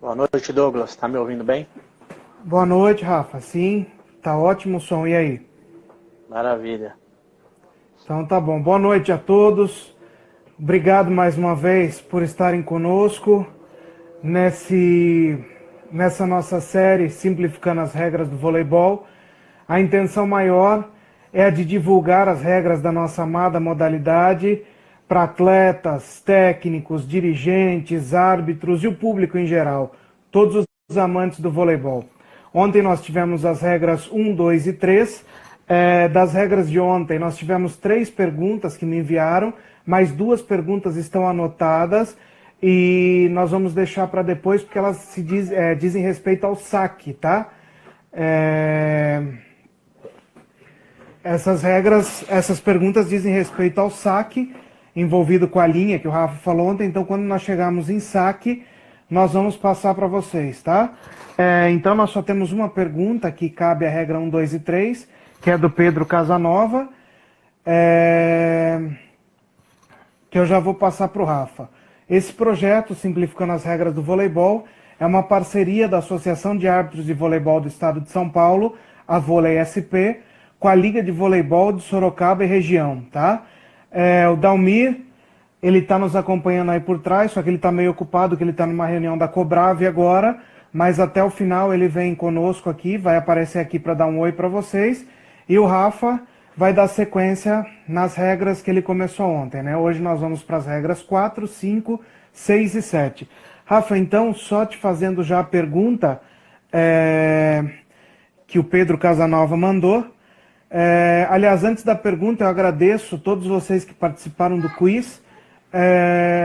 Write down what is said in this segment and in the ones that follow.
Boa noite, Douglas. Tá me ouvindo bem? Boa noite, Rafa. Sim, tá ótimo o som. E aí? Maravilha. Então tá bom. Boa noite a todos. Obrigado mais uma vez por estarem conosco nessa nossa série Simplificando as Regras do Voleibol. A intenção maior é a de divulgar as regras da nossa amada modalidade para atletas, técnicos, dirigentes, árbitros e o público em geral, todos os amantes do voleibol. Ontem nós tivemos as regras 1, 2 e 3. Das regras de ontem, nós tivemos 3 perguntas que me enviaram, mais 2 perguntas estão anotadas e nós vamos deixar para depois porque elas dizem respeito ao saque, tá? Essas perguntas dizem respeito ao saque envolvido com a linha que o Rafa falou ontem. Então, quando nós chegarmos em saque, nós vamos passar para vocês, tá? Então, nós só temos uma pergunta que cabe à regra 1, 2 e 3, que é do Pedro Casanova, que eu já vou passar para o Rafa. Esse projeto, Simplificando as Regras do Voleibol, é uma parceria da Associação de Árbitros de Voleibol do Estado de São Paulo, a Vôlei SP, com a Liga de Voleibol de Sorocaba e região, tá? O Dalmir, ele está nos acompanhando aí por trás, só que ele está meio ocupado, que ele está numa reunião da Cobrave agora, mas até o final ele vem conosco aqui, vai aparecer aqui para dar um oi para vocês, e o Rafa vai dar sequência nas regras que ele começou ontem, né? Hoje nós vamos para as regras 4, 5, 6 e 7. Rafa, então, só te fazendo já a pergunta que o Pedro Casanova mandou. Aliás, antes da pergunta, eu agradeço todos vocês que participaram do quiz.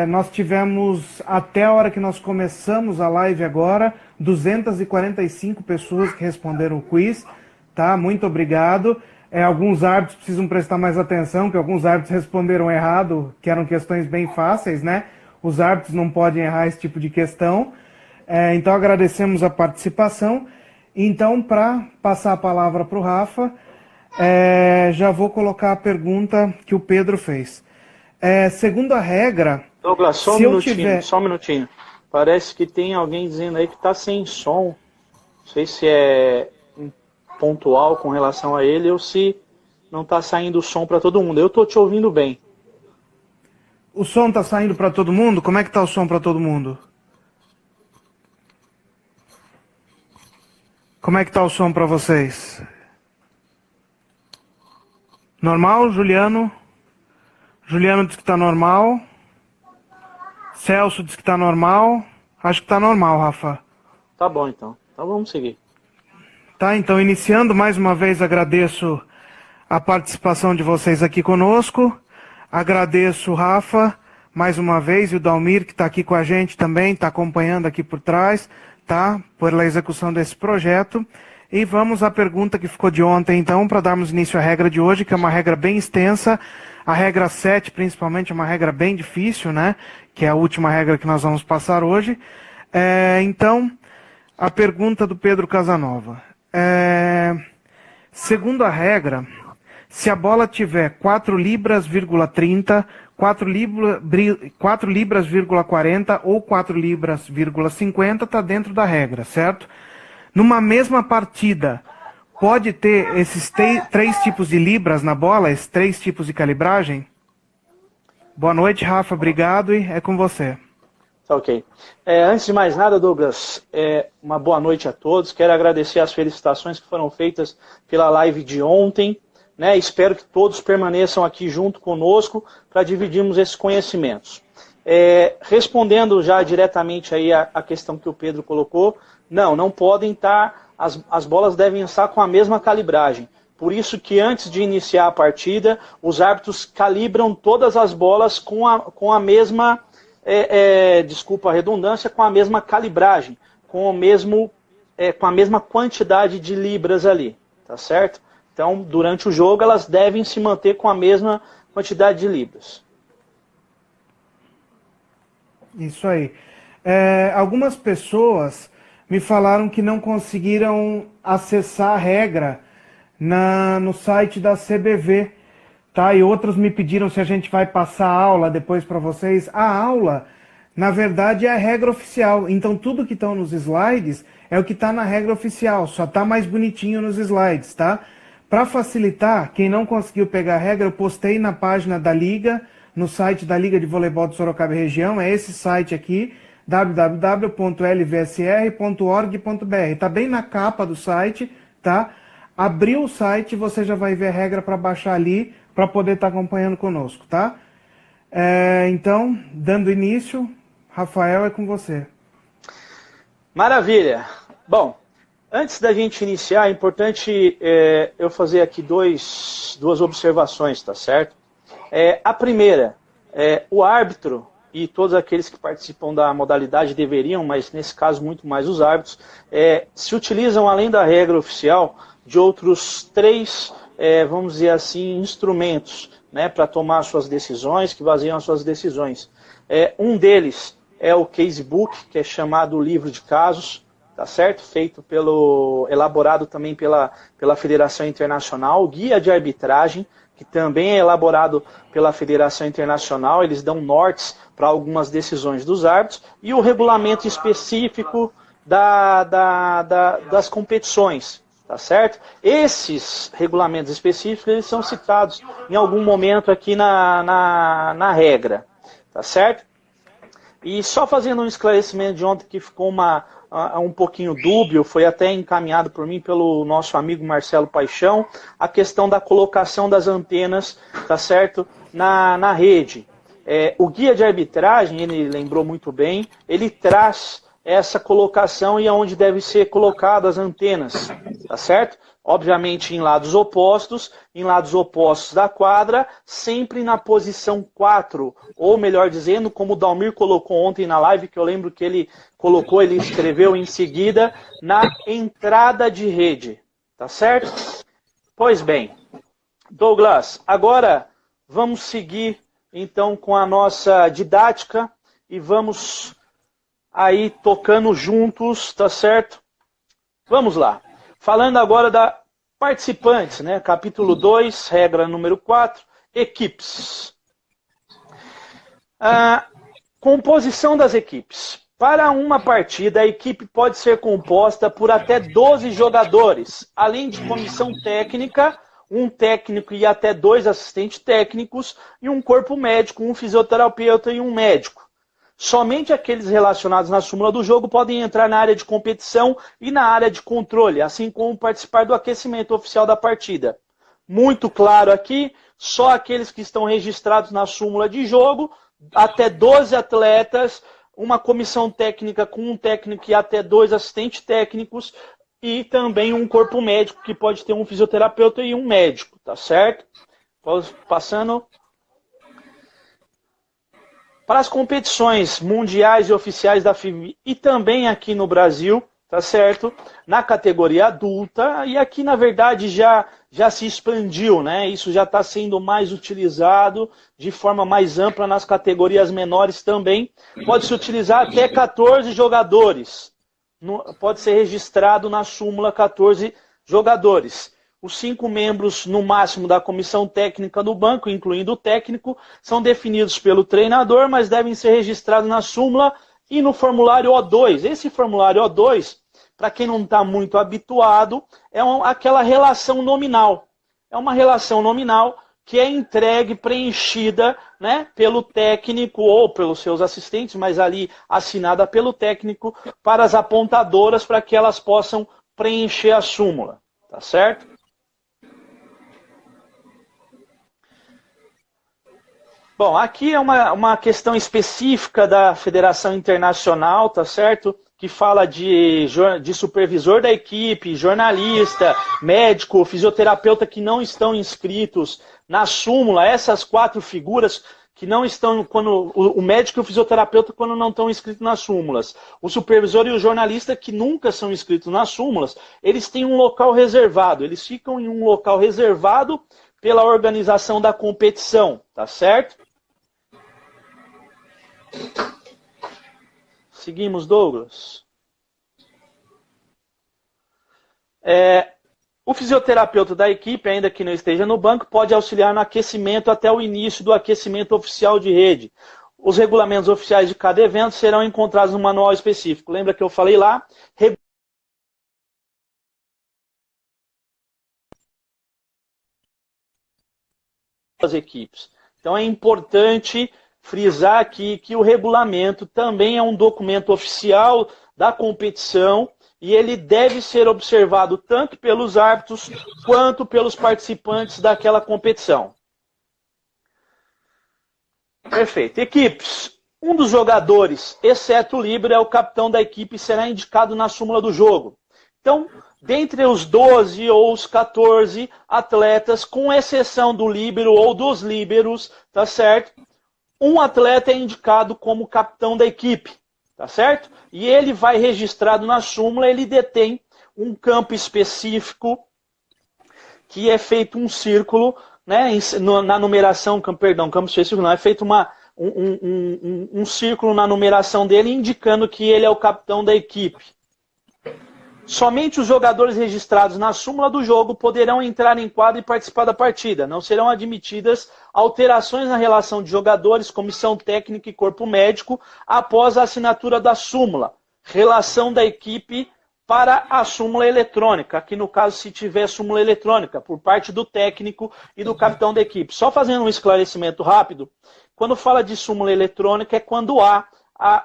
Nós tivemos, até a hora que nós começamos a live agora, 245 pessoas que responderam o quiz, tá? Muito obrigado. Alguns árbitros precisam prestar mais atenção, que alguns árbitros responderam errado, que eram questões bem fáceis, né? Os árbitros não podem errar esse tipo de questão. Então, agradecemos a participação. Então, para passar a palavra para o Rafa, já vou colocar a pergunta que o Pedro fez. Segundo a regra... Douglas, só um minutinho. Parece que tem alguém dizendo aí que está sem som. Não sei se é pontual com relação a ele ou se não está saindo o som para todo mundo. Eu estou te ouvindo bem. O som está saindo para todo mundo? Como é que está o som para todo mundo? Como é que está o som para vocês? Normal, Juliano? Juliano diz que está normal. Celso diz que está normal. Acho que está normal, Rafa. Tá bom, então. Então vamos seguir. Tá, então, iniciando, mais uma vez agradeço a participação de vocês aqui conosco. Agradeço o Rafa, mais uma vez, e o Dalmir, que está aqui com a gente também, está acompanhando aqui por trás, tá? Pela execução desse projeto. E vamos à pergunta que ficou de ontem, então, para darmos início à regra de hoje, que é uma regra bem extensa. A regra 7, principalmente, é uma regra bem difícil, né? Que é a última regra que nós vamos passar hoje. Então, a pergunta do Pedro Casanova. Segundo a regra, se a bola tiver 4 libras,30, 4 libras,40 ou 4 libras,50, está dentro da regra, certo? Numa mesma partida, pode ter esses 3 tipos de libras na bola, esses 3 tipos de calibragem? Boa noite, Rafa, obrigado e é com você. Tá ok. Antes de mais nada, Douglas, uma boa noite a todos. Quero agradecer as felicitações que foram feitas pela live de ontem, né? Espero que todos permaneçam aqui junto conosco para dividirmos esses conhecimentos. Respondendo já diretamente aí a questão que o Pedro colocou, não podem estar, as bolas devem estar com a mesma calibragem. Por isso que antes de iniciar a partida, os árbitros calibram todas as bolas com a mesma, desculpa a redundância, com a mesma calibragem, com a mesma quantidade de libras ali, tá certo? Então, durante o jogo, elas devem se manter com a mesma quantidade de libras. Isso aí. Algumas pessoas me falaram que não conseguiram acessar a regra no site da CBV, tá? E outros me pediram se a gente vai passar a aula depois para vocês. A aula Na verdade, é a regra oficial. Então, tudo que estão nos slides é o que está na regra oficial. Só está mais bonitinho nos slides, tá? Para facilitar, quem não conseguiu pegar a regra, eu postei na página da Liga, no site da Liga de Voleibol de Sorocaba e Região. É esse site aqui, www.lvsr.org.br. Está bem na capa do site, tá? Abriu o site, você já vai ver a regra para baixar ali, para poder estar acompanhando conosco, tá? Então, dando início, Rafael, é com você. Maravilha. Bom, antes da gente iniciar, é importante eu fazer aqui duas observações, tá certo? A primeira, o árbitro e todos aqueles que participam da modalidade deveriam, mas nesse caso muito mais os árbitros, se utilizam, além da regra oficial, de outros 3, vamos dizer assim, instrumentos, né, para tomar suas decisões, que baseiam as suas decisões. Um deles é o Casebook, que é chamado livro de casos, tá certo? Elaborado também pela Federação Internacional, o guia de arbitragem, que também é elaborado pela Federação Internacional, eles dão nortes para algumas decisões dos árbitros, e o regulamento específico das competições, tá certo? Esses regulamentos específicos eles são citados em algum momento aqui na regra, tá certo? E só fazendo um esclarecimento de ontem que ficou um pouquinho dúbio, foi até encaminhado por mim pelo nosso amigo Marcelo Paixão, a questão da colocação das antenas, tá certo, na rede. O guia de arbitragem, ele lembrou muito bem, ele traz essa colocação e aonde devem ser colocadas as antenas, tá certo? Obviamente em lados opostos da quadra, sempre na posição 4, ou melhor dizendo, como o Dalmir colocou ontem na live, que eu lembro que ele escreveu em seguida, na entrada de rede, tá certo? Pois bem, Douglas, agora vamos seguir então com a nossa didática e vamos aí tocando juntos, tá certo? Vamos lá. Falando agora da participantes, né? Capítulo 2, regra número 4, equipes. Composição das equipes. Para uma partida, a equipe pode ser composta por até 12 jogadores, além de comissão técnica, um técnico e até 2 assistentes técnicos, e um corpo médico, um fisioterapeuta e um médico. Somente aqueles relacionados na súmula do jogo podem entrar na área de competição e na área de controle, assim como participar do aquecimento oficial da partida. Muito claro aqui, só aqueles que estão registrados na súmula de jogo, até 12 atletas, uma comissão técnica com um técnico e até 2 assistentes técnicos, e também um corpo médico que pode ter um fisioterapeuta e um médico, tá certo? Passando para as competições mundiais e oficiais da FIVB e também aqui no Brasil, tá certo? Na categoria adulta, e aqui na verdade já se expandiu, né? Isso já está sendo mais utilizado de forma mais ampla nas categorias menores também. Pode-se utilizar até 14 jogadores. Pode ser registrado na súmula 14 jogadores. Os 5 membros, no máximo, da comissão técnica do banco, incluindo o técnico, são definidos pelo treinador, mas devem ser registrados na súmula e no formulário O2. Esse formulário O2, para quem não está muito habituado, é aquela relação nominal. É uma relação nominal que é entregue, preenchida, né, pelo técnico ou pelos seus assistentes, mas ali assinada pelo técnico, para as apontadoras, para que elas possam preencher a súmula. Tá certo? Bom, aqui é uma questão específica da Federação Internacional, tá certo? Que fala de supervisor da equipe, jornalista, médico, fisioterapeuta que não estão inscritos na súmula. Essas 4 figuras que não estão, quando o médico e o fisioterapeuta quando não estão inscritos nas súmulas. O supervisor e o jornalista que nunca são inscritos nas súmulas, eles têm um local reservado. Eles ficam em um local reservado pela organização da competição, tá certo? Seguimos, Douglas. O fisioterapeuta da equipe, ainda que não esteja no banco, pode auxiliar no aquecimento até o início do aquecimento oficial de rede. os regulamentos oficiais de cada evento serão encontrados no manual específico. Lembra que eu falei lá? As equipes. Então é importante frisar aqui que o regulamento também é um documento oficial da competição e ele deve ser observado tanto pelos árbitros quanto pelos participantes daquela competição. Perfeito. Equipes. Um dos jogadores, exceto o líbero, é o capitão da equipe e será indicado na súmula do jogo. Então, dentre os 12 ou os 14 atletas, com exceção do líbero ou dos líberos, tá certo? Um atleta é indicado como capitão da equipe, tá certo? E ele vai registrado na súmula, ele detém um campo específico que é feito um círculo, né, na numeração, campo específico não, é feito um círculo na numeração dele indicando que ele é o capitão da equipe. Somente os jogadores registrados na súmula do jogo poderão entrar em quadro e participar da partida. Não serão admitidas alterações na relação de jogadores, comissão técnica e corpo médico após a assinatura da súmula. Relação da equipe para a súmula eletrônica. Aqui no caso, se tiver súmula eletrônica, por parte do técnico e do capitão da equipe. Só fazendo um esclarecimento rápido, quando fala de súmula eletrônica é quando há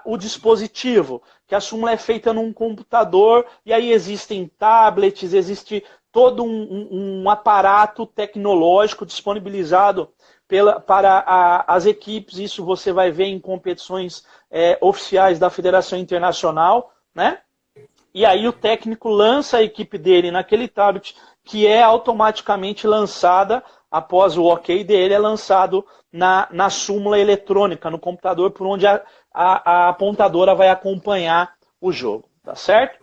o dispositivo, que a súmula é feita num computador, e aí existem tablets, existe todo um aparato tecnológico disponibilizado para as equipes. Isso você vai ver em competições oficiais da Federação Internacional, né? E aí o técnico lança a equipe dele naquele tablet, que é automaticamente lançada, após o ok dele, é lançado na súmula eletrônica, no computador, por onde a apontadora vai acompanhar o jogo, tá certo?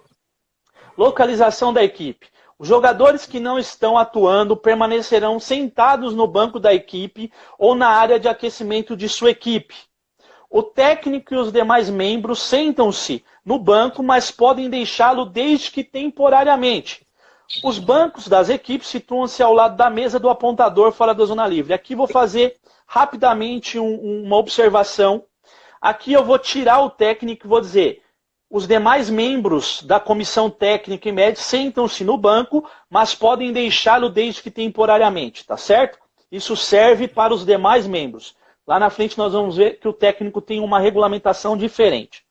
Localização da equipe. Os jogadores que não estão atuando permanecerão sentados no banco da equipe ou na área de aquecimento de sua equipe. O técnico e os demais membros sentam-se no banco, mas podem deixá-lo desde que temporariamente. Os bancos das equipes situam-se ao lado da mesa do apontador fora da zona livre. Aqui vou fazer rapidamente uma observação. Aqui eu vou tirar o técnico e vou dizer: os demais membros da comissão técnica e médica sentam-se no banco, mas podem deixá-lo desde que temporariamente, tá certo? Isso serve para os demais membros. Lá na frente nós vamos ver que o técnico tem uma regulamentação diferente.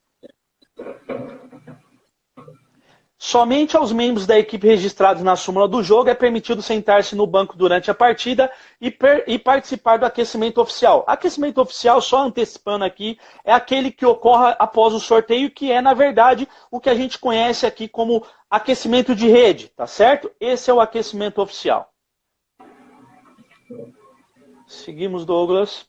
Somente aos membros da equipe registrados na súmula do jogo é permitido sentar-se no banco durante a partida e participar do aquecimento oficial. Aquecimento oficial, só antecipando aqui, é aquele que ocorre após o sorteio, que é, na verdade, o que a gente conhece aqui como aquecimento de rede, tá certo? Esse é o aquecimento oficial. Seguimos, Douglas.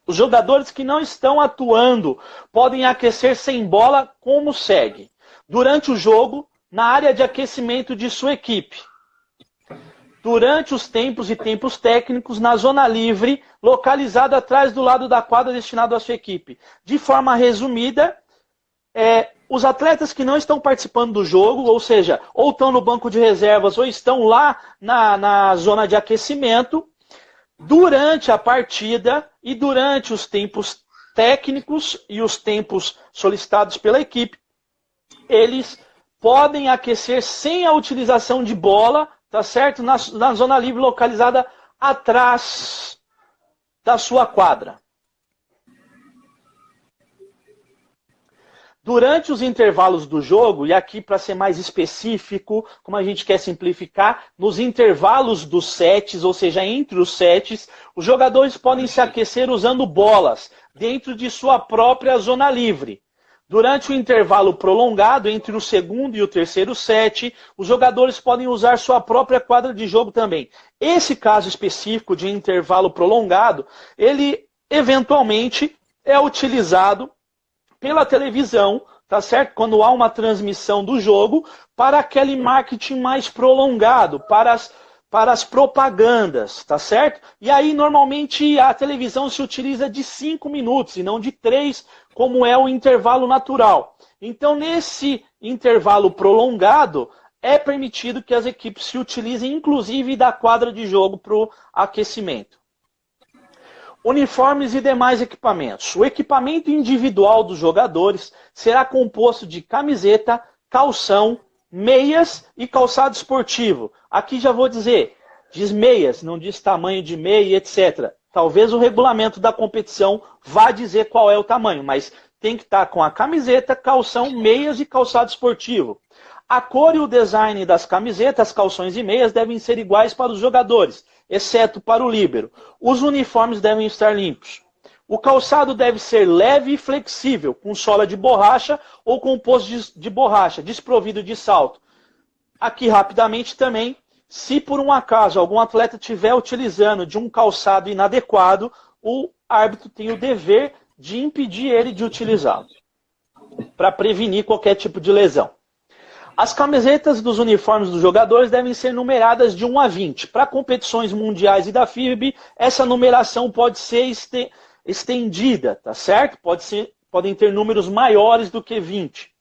Os jogadores que não estão atuando podem aquecer sem bola como segue. Durante o jogo, na área de aquecimento de sua equipe. Durante os tempos e tempos técnicos, na zona livre, localizada atrás do lado da quadra destinado à sua equipe. De forma resumida, os atletas que não estão participando do jogo, ou seja, ou estão no banco de reservas ou estão lá na zona de aquecimento, durante a partida e durante os tempos técnicos e os tempos solicitados pela equipe, eles podem aquecer sem a utilização de bola, tá certo? Na zona livre localizada atrás da sua quadra. Durante os intervalos do jogo, e aqui para ser mais específico, como a gente quer simplificar, nos intervalos dos sets, ou seja, entre os sets, os jogadores podem se aquecer usando bolas dentro de sua própria zona livre. Durante o intervalo prolongado, entre o segundo e o terceiro set, os jogadores podem usar sua própria quadra de jogo também. Esse caso específico de intervalo prolongado, ele eventualmente é utilizado pela televisão, tá certo? Quando há uma transmissão do jogo, para aquele marketing mais prolongado, para as propagandas, tá certo? E aí, normalmente, a televisão se utiliza de 5 minutos e não de 3, como é o intervalo natural. Então, nesse intervalo prolongado, é permitido que as equipes se utilizem, inclusive, da quadra de jogo para o aquecimento. Uniformes e demais equipamentos. O equipamento individual dos jogadores será composto de camiseta, calção, meias e calçado esportivo. Aqui já vou dizer, diz meias, não diz tamanho de meia, etc. Talvez o regulamento da competição vá dizer qual é o tamanho, mas tem que estar com a camiseta, calção, meias e calçado esportivo. A cor e o design das camisetas, calções e meias devem ser iguais para os jogadores, exceto para o líbero. Os uniformes devem estar limpos. O calçado deve ser leve e flexível, com sola de borracha ou composto de borracha, desprovido de salto. Aqui, rapidamente também, se por um acaso algum atleta estiver utilizando de um calçado inadequado, o árbitro tem o dever de impedir ele de utilizá-lo, para prevenir qualquer tipo de lesão. As camisetas dos uniformes dos jogadores devem ser numeradas de 1 a 20. Para competições mundiais e da FIB, essa numeração pode ser estendida, tá certo? Podem ter números maiores do que 20.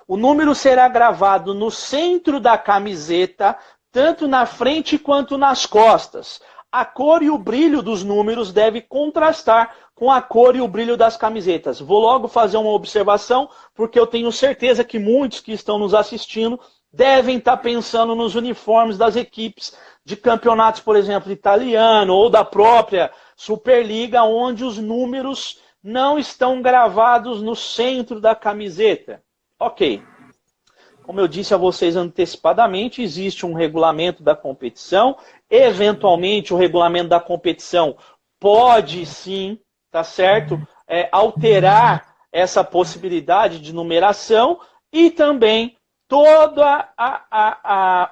O número será gravado no centro da camiseta, tanto na frente quanto nas costas. A cor e o brilho dos números deve contrastar com a cor e o brilho das camisetas. Vou logo fazer uma observação, porque eu tenho certeza que muitos que estão nos assistindo devem estar pensando nos uniformes das equipes de campeonatos, por exemplo, italiano ou da própria Superliga, onde os números não estão gravados no centro da camiseta. Ok. Como eu disse a vocês antecipadamente, existe um regulamento da competição. Eventualmente, o regulamento da competição pode sim, tá certo, alterar essa possibilidade de numeração e também todo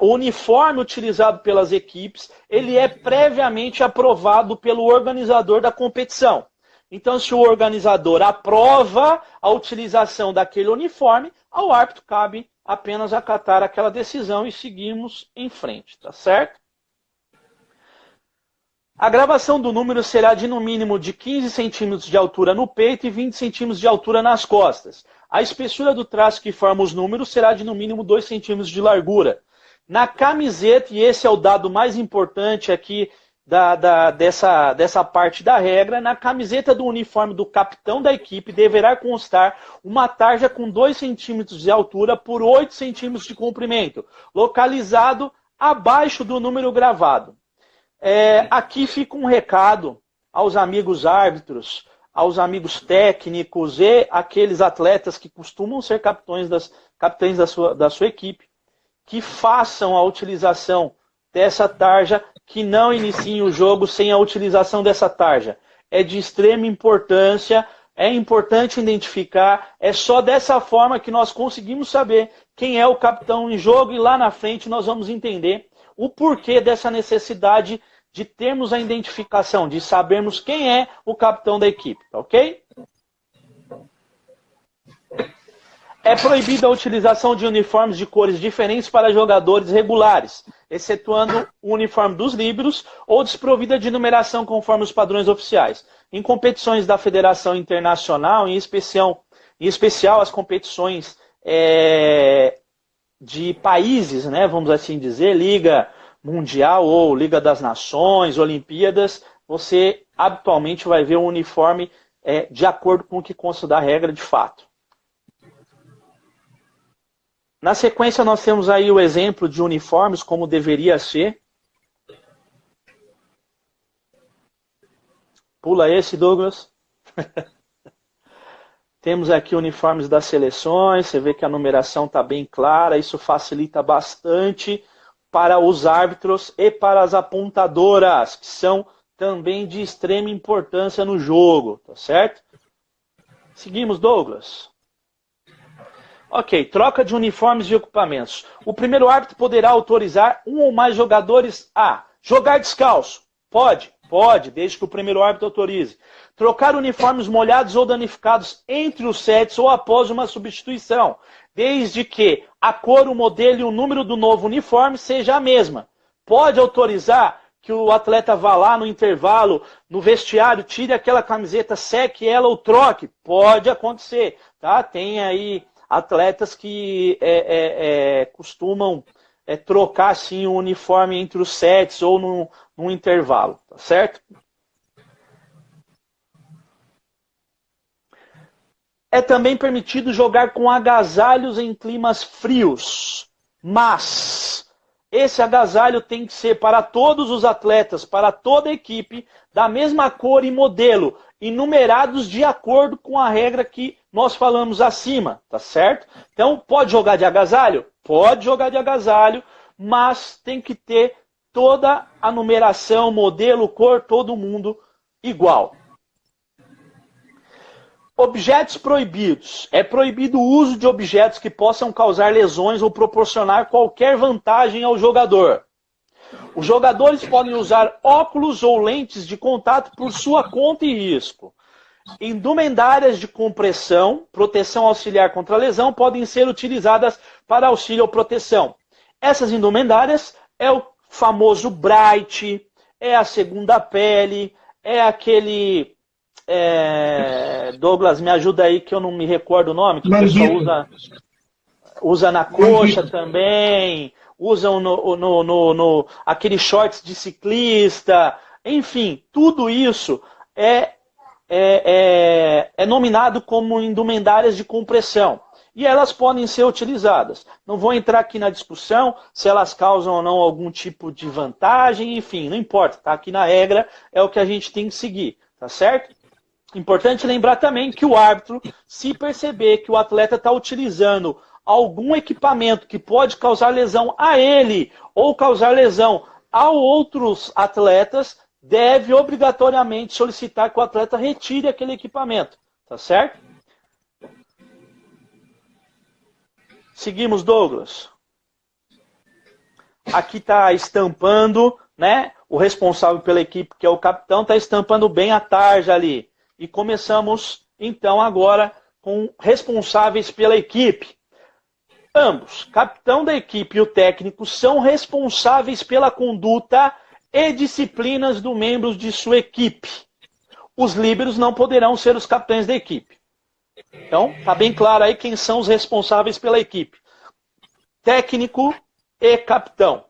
o uniforme utilizado pelas equipes, ele é previamente aprovado pelo organizador da competição. Então, se o organizador aprova a utilização daquele uniforme, ao árbitro cabe apenas acatar aquela decisão e seguimos em frente, tá certo? A gravação do número será de no mínimo de 15 centímetros de altura no peito e 20 centímetros de altura nas costas. A espessura do traço que forma os números será de no mínimo 2 centímetros de largura. Na camiseta, e esse é o dado mais importante aqui dessa parte da regra, na camiseta do uniforme do capitão da equipe deverá constar uma tarja com 2 centímetros de altura por 8 centímetros de comprimento, localizado abaixo do número gravado. Aqui fica um recado aos amigos árbitros, aos amigos técnicos e aqueles atletas que costumam ser capitães da sua equipe, que façam a utilização dessa tarja, que não iniciem o jogo sem a utilização dessa tarja. É de extrema importância, é importante identificar, é só dessa forma que nós conseguimos saber quem é o capitão em jogo e lá na frente nós vamos entender o porquê dessa necessidade de termos a identificação, de sabermos quem é o capitão da equipe, ok? É proibida a utilização de uniformes de cores diferentes para jogadores regulares, excetuando o uniforme dos líberos ou desprovida de numeração conforme os padrões oficiais. Em competições da Federação Internacional, em especial as competições de países, né, vamos assim dizer, Liga Mundial ou Liga das Nações, Olimpíadas, você habitualmente vai ver um uniforme de acordo com o que consta da regra de fato. Na sequência, nós temos aí o exemplo de uniformes, como deveria ser. Pula esse, Douglas. Temos aqui uniformes das seleções, você vê que a numeração está bem clara, isso facilita bastante para os árbitros e para as apontadoras, que são também de extrema importância no jogo, tá certo? Seguimos, Douglas. Ok, troca de uniformes e equipamentos. O primeiro árbitro poderá autorizar um ou mais jogadores a jogar descalço. Pode, desde que o primeiro árbitro autorize. Trocar uniformes molhados ou danificados entre os sets ou após uma substituição, desde que a cor, o modelo e o número do novo uniforme seja a mesma. Pode autorizar que o atleta vá lá no intervalo, no vestiário, tire aquela camiseta, seque ela ou troque. Pode acontecer, tá? Tem aí atletas que costumam trocar assim, o uniforme entre os sets ou num intervalo, tá certo? É também permitido jogar com agasalhos em climas frios, mas esse agasalho tem que ser para todos os atletas, para toda a equipe, da mesma cor e modelo, e numerados de acordo com a regra que nós falamos acima, tá certo? Então, pode jogar de agasalho? Pode jogar de agasalho, mas tem que ter toda a numeração, modelo, cor, todo mundo igual. Objetos proibidos. É proibido o uso de objetos que possam causar lesões ou proporcionar qualquer vantagem ao jogador. Os jogadores podem usar óculos ou lentes de contato por sua conta e risco. Indumentárias de compressão, proteção auxiliar contra a lesão, podem ser utilizadas para auxílio ou proteção. Essas indumentárias é o famoso Bright, é a segunda pele, é aquele... Douglas, me ajuda aí que eu não me recordo o nome, que o pessoal usa na coxa também, usam aqueles shorts de ciclista, enfim, tudo isso é nominado como indumentárias de compressão. E elas podem ser utilizadas. Não vou entrar aqui na discussão se elas causam ou não algum tipo de vantagem, enfim, não importa, tá aqui na regra, é o que a gente tem que seguir, tá certo? Importante lembrar também que o árbitro, se perceber que o atleta está utilizando algum equipamento que pode causar lesão a ele ou causar lesão a outros atletas, deve obrigatoriamente solicitar que o atleta retire aquele equipamento. Tá certo? Seguimos, Douglas. Aqui está estampando, né? O responsável pela equipe, que é o capitão, está estampando bem a tarja ali. E começamos, então, agora com responsáveis pela equipe. Ambos, capitão da equipe e o técnico, são responsáveis pela conduta e disciplinas dos membros de sua equipe. Os líberos não poderão ser os capitães da equipe. Então, tá bem claro aí quem são os responsáveis pela equipe. Técnico e capitão.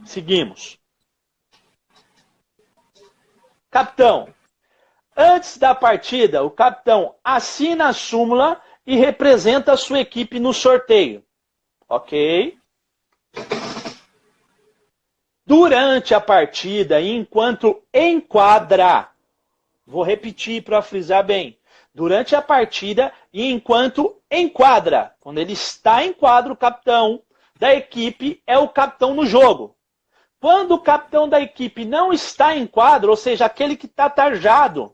Seguimos. Capitão. Antes da partida, o capitão assina a súmula e representa a sua equipe no sorteio. Ok? Durante a partida e enquanto enquadra, vou repetir para frisar bem. Durante a partida e enquanto enquadra, quando ele está em quadro, o capitão da equipe é o capitão no jogo. Quando o capitão da equipe não está em quadro, ou seja, aquele que está tarjado,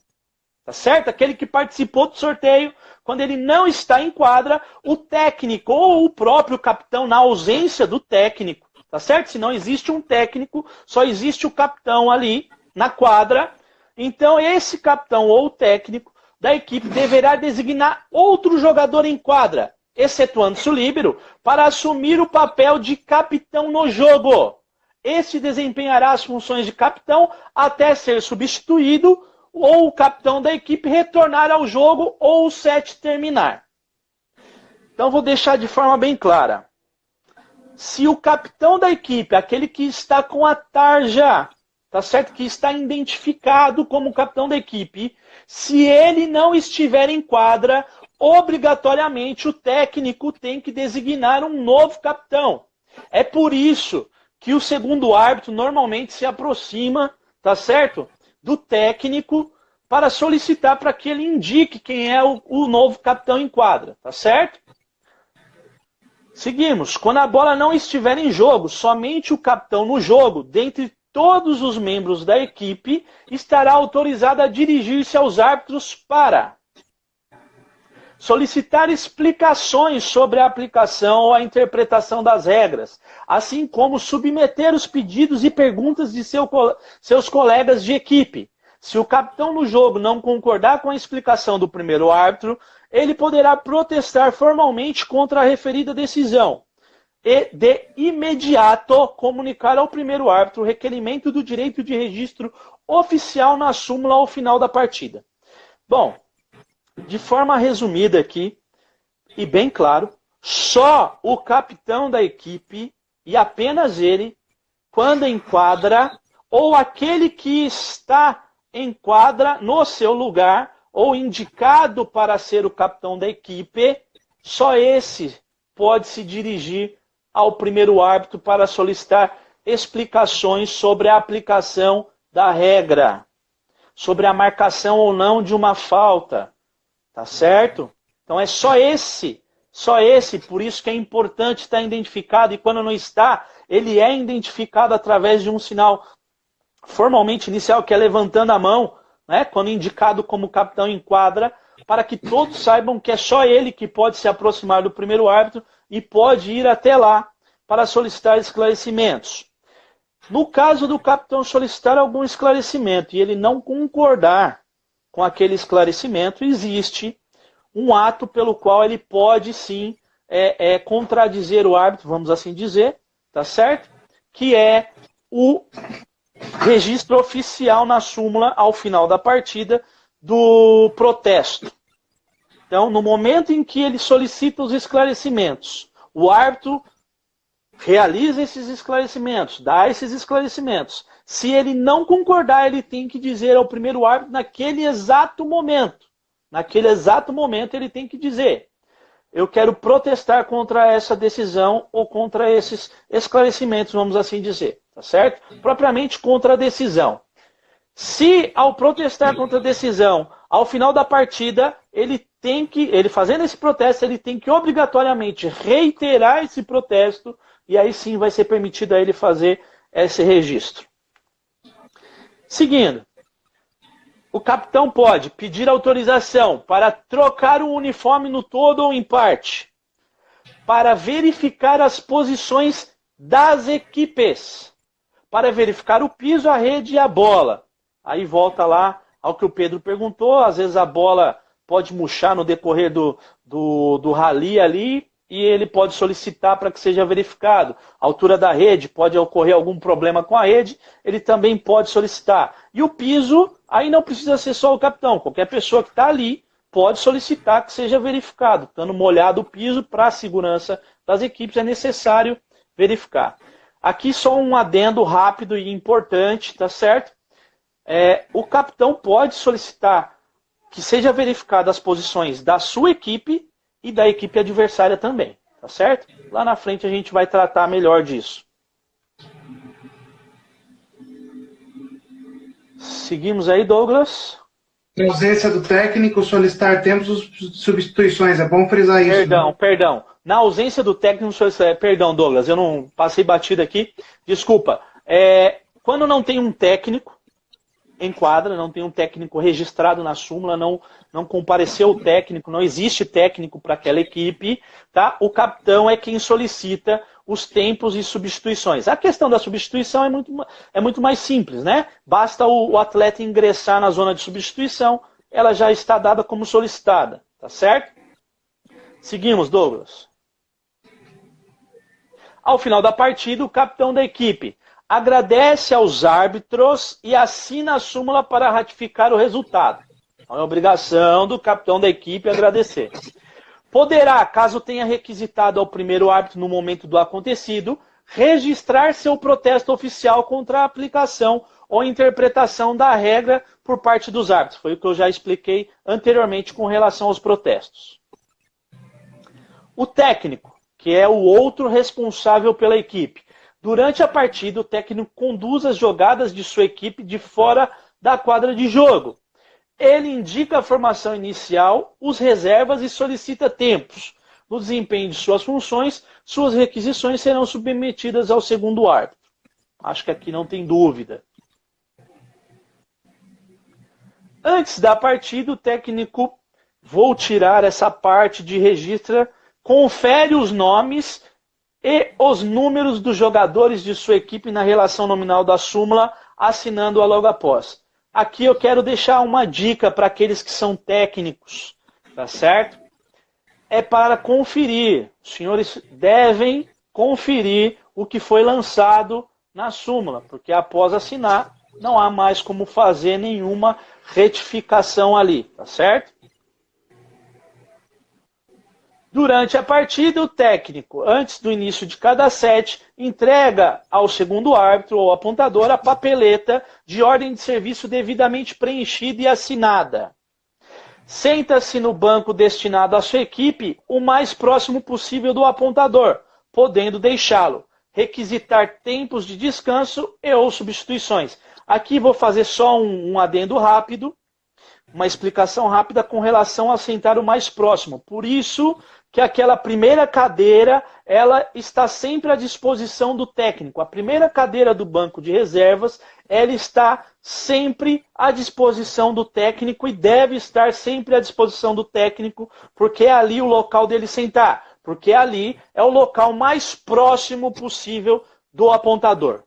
tá certo? Aquele que participou do sorteio, quando ele não está em quadra, o técnico ou o próprio capitão, na ausência do técnico, tá certo? Se não existe um técnico, só existe o capitão ali na quadra. Então esse capitão ou técnico da equipe deverá designar outro jogador em quadra, excetuando-se o líbero, para assumir o papel de capitão no jogo. Este desempenhará as funções de capitão até ser substituído ou o capitão da equipe retornar ao jogo ou o set terminar. Então vou deixar de forma bem clara. Se o capitão da equipe, aquele que está com a tarja, tá certo? Que está identificado como capitão da equipe, se ele não estiver em quadra, obrigatoriamente o técnico tem que designar um novo capitão. É por isso que o segundo árbitro normalmente se aproxima, tá certo? Do técnico para solicitar para que ele indique quem é o novo capitão em quadra, tá certo? Seguimos. Quando a bola não estiver em jogo, somente o capitão no jogo, dentre todos os membros da equipe, estará autorizado a dirigir-se aos árbitros para solicitar explicações sobre a aplicação ou a interpretação das regras, assim como submeter os pedidos e perguntas de seus colegas de equipe. Se o capitão no jogo não concordar com a explicação do primeiro árbitro, ele poderá protestar formalmente contra a referida decisão e, de imediato, comunicar ao primeiro árbitro o requerimento do direito de registro oficial na súmula ao final da partida. Bom, de forma resumida aqui, e bem claro, só o capitão da equipe, e apenas ele, quando enquadra, ou aquele que está em quadra no seu lugar, ou indicado para ser o capitão da equipe, só esse pode se dirigir ao primeiro árbitro para solicitar explicações sobre a aplicação da regra, sobre a marcação ou não de uma falta, tá certo? Então é só esse, por isso que é importante estar identificado, e quando não está, ele é identificado através de um sinal formalmente inicial, que é levantando a mão, né, quando indicado como capitão em quadra, para que todos saibam que é só ele que pode se aproximar do primeiro árbitro e pode ir até lá para solicitar esclarecimentos. No caso do capitão solicitar algum esclarecimento e ele não concordar com aquele esclarecimento, existe um ato pelo qual ele pode sim contradizer o árbitro, vamos assim dizer, tá certo? Que é o registro oficial na súmula ao final da partida do protesto. Então, no momento em que ele solicita os esclarecimentos, o árbitro realiza esses esclarecimentos, dá esses esclarecimentos. Se ele não concordar, ele tem que dizer ao primeiro árbitro naquele exato momento. Naquele exato momento ele tem que dizer: eu quero protestar contra essa decisão ou contra esses esclarecimentos, vamos assim dizer. Tá certo? Propriamente contra a decisão. Se ao protestar contra a decisão, ao final da partida, ele fazendo esse protesto, ele tem que obrigatoriamente reiterar esse protesto, e aí sim vai ser permitido a ele fazer esse registro. Seguindo, o capitão pode pedir autorização para trocar o uniforme no todo ou em parte, para verificar as posições das equipes, para verificar o piso, a rede e a bola. Aí volta lá ao que o Pedro perguntou, às vezes a bola pode murchar no decorrer do rally ali, e ele pode solicitar para que seja verificado. A altura da rede, pode ocorrer algum problema com a rede, ele também pode solicitar. E o piso, aí não precisa ser só o capitão, qualquer pessoa que está ali pode solicitar que seja verificado. Estando molhado o piso, para a segurança das equipes é necessário verificar. Aqui só um adendo rápido e importante, tá certo? O capitão pode solicitar que seja verificado as posições da sua equipe e da equipe adversária também, tá certo? Lá na frente a gente vai tratar melhor disso. Seguimos aí, Douglas. Na ausência do técnico, solicitar tempos de substituições. É bom frisar isso. Perdão. Na ausência do técnico, solicitar... Perdão, Douglas, eu não passei batida aqui. Desculpa. Quando não tem um técnico em quadra, não tem um técnico registrado na súmula, não compareceu o técnico, não existe técnico para aquela equipe, tá? O capitão é quem solicita os tempos e substituições. A questão da substituição é muito mais simples, né? Basta o atleta ingressar na zona de substituição, ela já está dada como solicitada, tá certo? Seguimos, Douglas. Ao final da partida, o capitão da equipe agradece aos árbitros e assina a súmula para ratificar o resultado. Então, é obrigação do capitão da equipe agradecer. Poderá, caso tenha requisitado ao primeiro árbitro no momento do acontecido, registrar seu protesto oficial contra a aplicação ou interpretação da regra por parte dos árbitros. Foi o que eu já expliquei anteriormente com relação aos protestos. O técnico, que é o outro responsável pela equipe. Durante a partida, o técnico conduz as jogadas de sua equipe de fora da quadra de jogo. Ele indica a formação inicial, os reservas e solicita tempos. No desempenho de suas funções, suas requisições serão submetidas ao segundo árbitro. Acho que aqui não tem dúvida. Antes da partida, o técnico, vou tirar essa parte de registro, confere os nomes e os números dos jogadores de sua equipe na relação nominal da súmula, assinando-a logo após. Aqui eu quero deixar uma dica para aqueles que são técnicos, tá certo? É para conferir. Os senhores devem conferir o que foi lançado na súmula, porque após assinar, não há mais como fazer nenhuma retificação ali, tá certo? Durante a partida, o técnico, antes do início de cada set, entrega ao segundo árbitro ou apontador a papeleta de ordem de serviço devidamente preenchida e assinada. Senta-se no banco destinado à sua equipe o mais próximo possível do apontador, podendo deixá-lo. Requisitar tempos de descanso e ou substituições. Aqui vou fazer só um adendo rápido, uma explicação rápida com relação a sentar o mais próximo. Por isso que aquela primeira cadeira, ela está sempre à disposição do técnico. A primeira cadeira do banco de reservas, ela está sempre à disposição do técnico e deve estar sempre à disposição do técnico, porque é ali o local dele sentar, porque ali é o local mais próximo possível do apontador.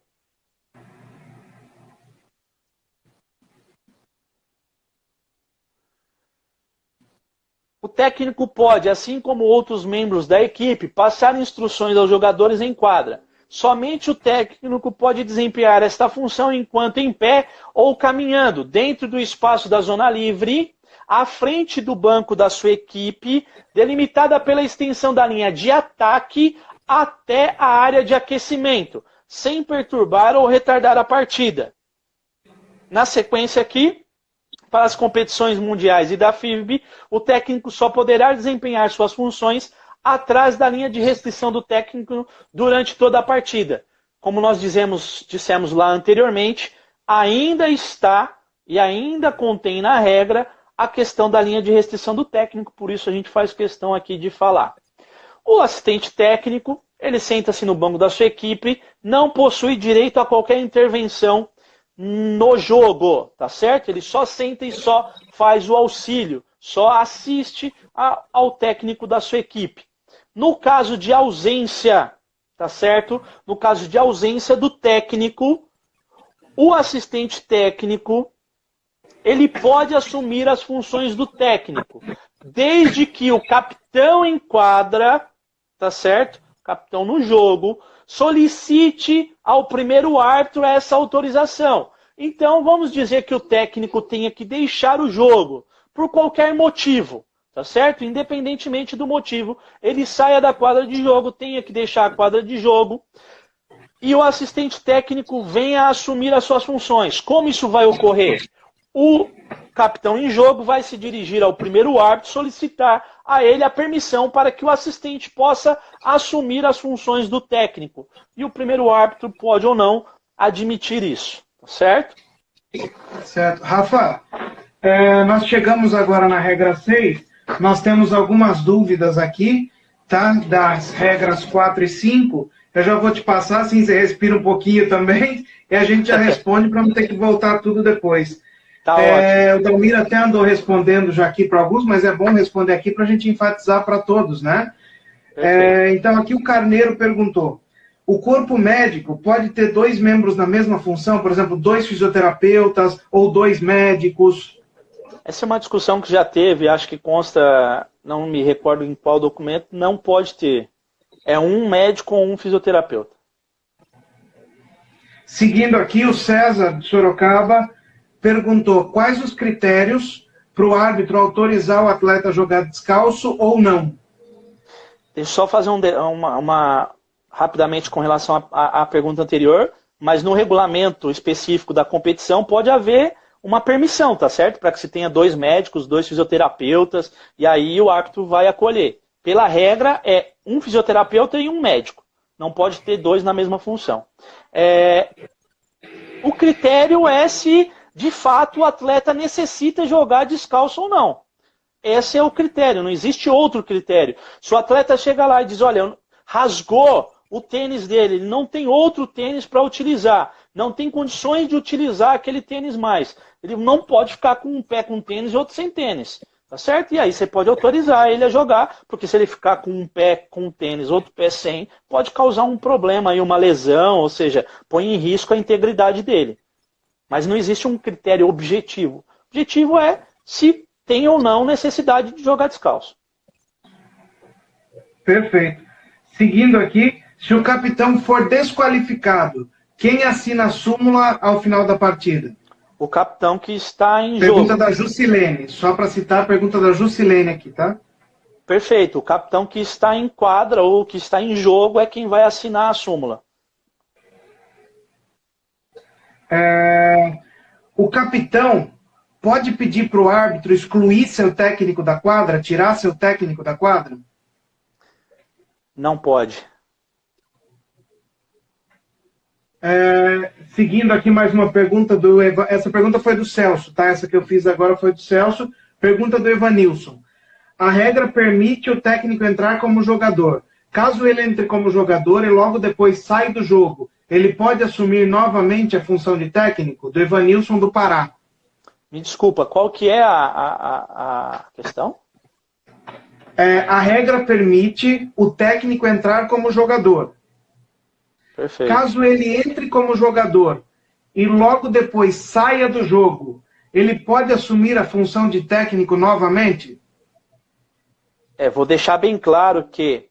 O técnico pode, assim como outros membros da equipe, passar instruções aos jogadores em quadra. Somente o técnico pode desempenhar esta função enquanto em pé ou caminhando dentro do espaço da zona livre, à frente do banco da sua equipe, delimitada pela extensão da linha de ataque até a área de aquecimento, sem perturbar ou retardar a partida. Na sequência aqui, para as competições mundiais e da FIVB, o técnico só poderá desempenhar suas funções atrás da linha de restrição do técnico durante toda a partida. Como nós dissemos lá anteriormente, ainda está e ainda contém na regra a questão da linha de restrição do técnico, por isso a gente faz questão aqui de falar. O assistente técnico, ele senta-se no banco da sua equipe, não possui direito a qualquer intervenção no jogo, tá certo? Ele só senta e só faz o auxílio, só assiste ao técnico da sua equipe. No caso de ausência, tá certo? No caso de ausência do técnico, o assistente técnico, ele pode assumir as funções do técnico, desde que o capitão em quadra, tá certo? Capitão no jogo, solicite ao primeiro árbitro essa autorização. Então, vamos dizer que o técnico tenha que deixar o jogo, por qualquer motivo, tá certo? Independentemente do motivo, ele saia da quadra de jogo, tenha que deixar a quadra de jogo, e o assistente técnico venha assumir as suas funções. Como isso vai ocorrer? O capitão em jogo vai se dirigir ao primeiro árbitro, solicitar a ele a permissão para que o assistente possa assumir as funções do técnico. E o primeiro árbitro pode ou não admitir isso, certo? Certo. Rafa, nós chegamos agora na regra 6, nós temos algumas dúvidas aqui, tá? Das regras 4 e 5, eu já vou te passar, assim você respira um pouquinho também, e a gente já responde para não ter que voltar tudo depois. Tá ótimo. O Dalmir até andou respondendo já aqui para alguns, mas é bom responder aqui para a gente enfatizar para todos, né? Então aqui o Carneiro perguntou, o corpo médico pode ter 2 membros na mesma função, por exemplo, 2 fisioterapeutas ou 2 médicos? Essa é uma discussão que já teve, acho que consta, não me recordo em qual documento, não pode ter. É um médico ou um fisioterapeuta. Seguindo aqui, o César de Sorocaba perguntou quais os critérios para o árbitro autorizar o atleta a jogar descalço ou não. Deixa eu só fazer rapidamente com relação à pergunta anterior, mas no regulamento específico da competição pode haver uma permissão, tá certo? Para que se tenha 2 médicos, 2 fisioterapeutas, e aí o árbitro vai acolher. Pela regra, é um fisioterapeuta e um médico. Não pode ter 2 na mesma função. O critério é se de fato o atleta necessita jogar descalço ou não. Esse é o critério, não existe outro critério. Se o atleta chega lá e diz, olha, rasgou o tênis dele, ele não tem outro tênis para utilizar, não tem condições de utilizar aquele tênis mais, ele não pode ficar com um pé com tênis e outro sem tênis, tá certo? E aí você pode autorizar ele a jogar, porque se ele ficar com um pé com tênis, outro pé sem, pode causar um problema aí, uma lesão, ou seja, põe em risco a integridade dele. Mas não existe um critério objetivo. O objetivo é se tem ou não necessidade de jogar descalço. Perfeito. Seguindo aqui, se o capitão for desqualificado, quem assina a súmula ao final da partida? O capitão que está em jogo. Pergunta da Jusilene. Só para citar a pergunta da Jusilene aqui, tá? Perfeito. O capitão que está em quadra ou que está em jogo é quem vai assinar a súmula. O capitão pode pedir para o árbitro excluir seu técnico da quadra, tirar seu técnico da quadra? Não pode. Seguindo aqui mais uma pergunta essa pergunta foi do Celso, tá? Essa que eu fiz agora foi do Celso. Pergunta do Evanilson. A regra permite o técnico entrar como jogador. Caso ele entre como jogador e logo depois sai do jogo, ele pode assumir novamente a função de técnico? Do Evanilson do Pará. Me desculpa, qual que é a questão? A regra permite o técnico entrar como jogador. Perfeito. Caso ele entre como jogador e logo depois saia do jogo, ele pode assumir a função de técnico novamente? Vou deixar bem claro que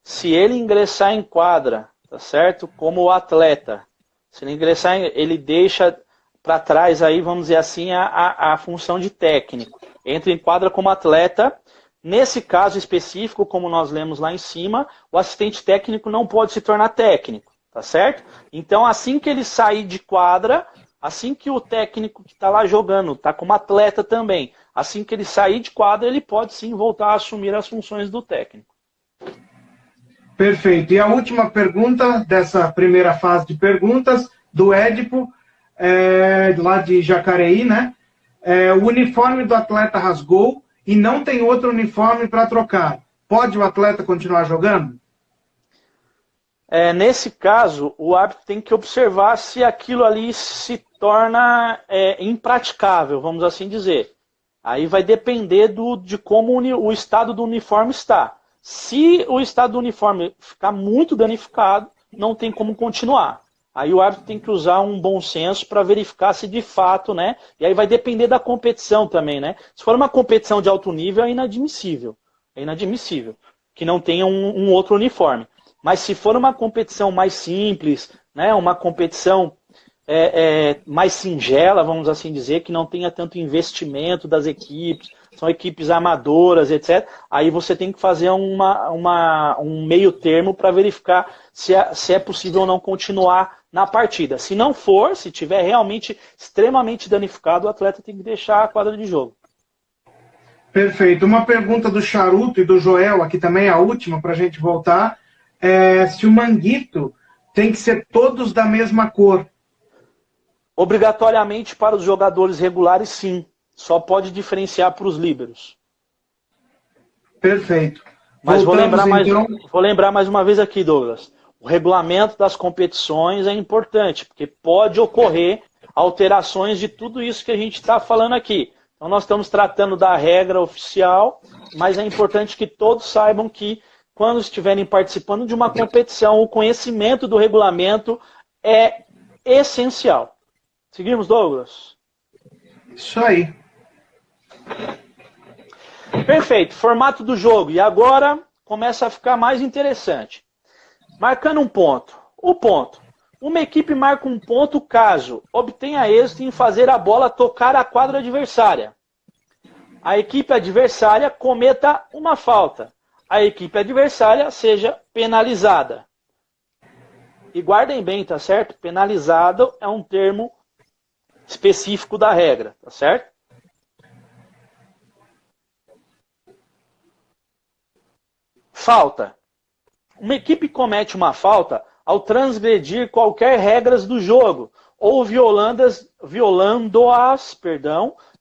se ele ingressar em quadra, tá certo? Como atleta, se ele ingressar, ele deixa para trás aí, vamos dizer assim, a função de técnico. Entra em quadra como atleta. Nesse caso específico, como nós lemos lá em cima, o assistente técnico não pode se tornar técnico, tá certo? Então, assim que ele sair de quadra, assim que o técnico que está lá jogando, está como atleta também, assim que ele sair de quadra, ele pode sim voltar a assumir as funções do técnico. Perfeito. E a última pergunta dessa primeira fase de perguntas, do Édipo, lá de Jacareí, né? O uniforme do atleta rasgou e não tem outro uniforme para trocar. Pode o atleta continuar jogando? Nesse caso, o árbitro tem que observar se aquilo ali se torna impraticável, vamos assim dizer. Aí vai depender de como o estado do uniforme está. Se o estado do uniforme ficar muito danificado, não tem como continuar. Aí o árbitro tem que usar um bom senso para verificar se de fato, né? E aí vai depender da competição também, né? Se for uma competição de alto nível, é inadmissível. É inadmissível que não tenha um outro uniforme. Mas se for uma competição mais simples, né? Uma competição mais singela, vamos assim dizer, que não tenha tanto investimento das equipes, são equipes amadoras, etc. Aí você tem que fazer um meio termo para verificar se é possível ou não continuar na partida. Se não for, se tiver realmente extremamente danificado, o atleta tem que deixar a quadra de jogo. Perfeito. Uma pergunta do Charuto e do Joel, aqui também a última, para a gente voltar. Se o manguito tem que ser todos da mesma cor. Obrigatoriamente para os jogadores regulares, sim. Só pode diferenciar para os líberos. Perfeito. Mas vou lembrar mais uma vez aqui, Douglas. O regulamento das competições é importante, porque pode ocorrer alterações de tudo isso que a gente está falando aqui. Então nós estamos tratando da regra oficial, mas é importante que todos saibam que quando estiverem participando de uma competição, o conhecimento do regulamento é essencial. Seguimos, Douglas? Isso aí. Perfeito. Formato do jogo. E agora começa a ficar mais interessante. Marcando um ponto. O ponto. Uma equipe marca um ponto caso obtenha êxito em fazer a bola tocar a quadra adversária. A equipe adversária cometa uma falta. A equipe adversária seja penalizada. E guardem bem, tá certo? Penalizado é um termo específico da regra, tá certo? Falta. Uma equipe comete uma falta ao transgredir qualquer regras do jogo ou violando-as,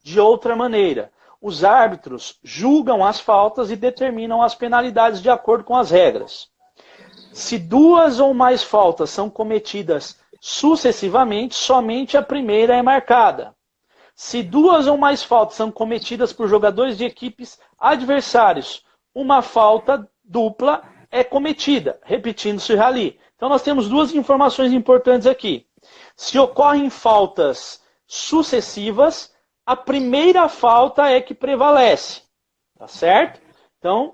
de outra maneira. Os árbitros julgam as faltas e determinam as penalidades de acordo com as regras. Se duas ou mais faltas são cometidas sucessivamente, somente a primeira é marcada. Se duas ou mais faltas são cometidas por jogadores de equipes adversários, uma falta dupla é cometida, repetindo-se o rally. Então nós temos duas informações importantes aqui. Se ocorrem faltas sucessivas, a primeira falta é que prevalece. Tá certo? Então,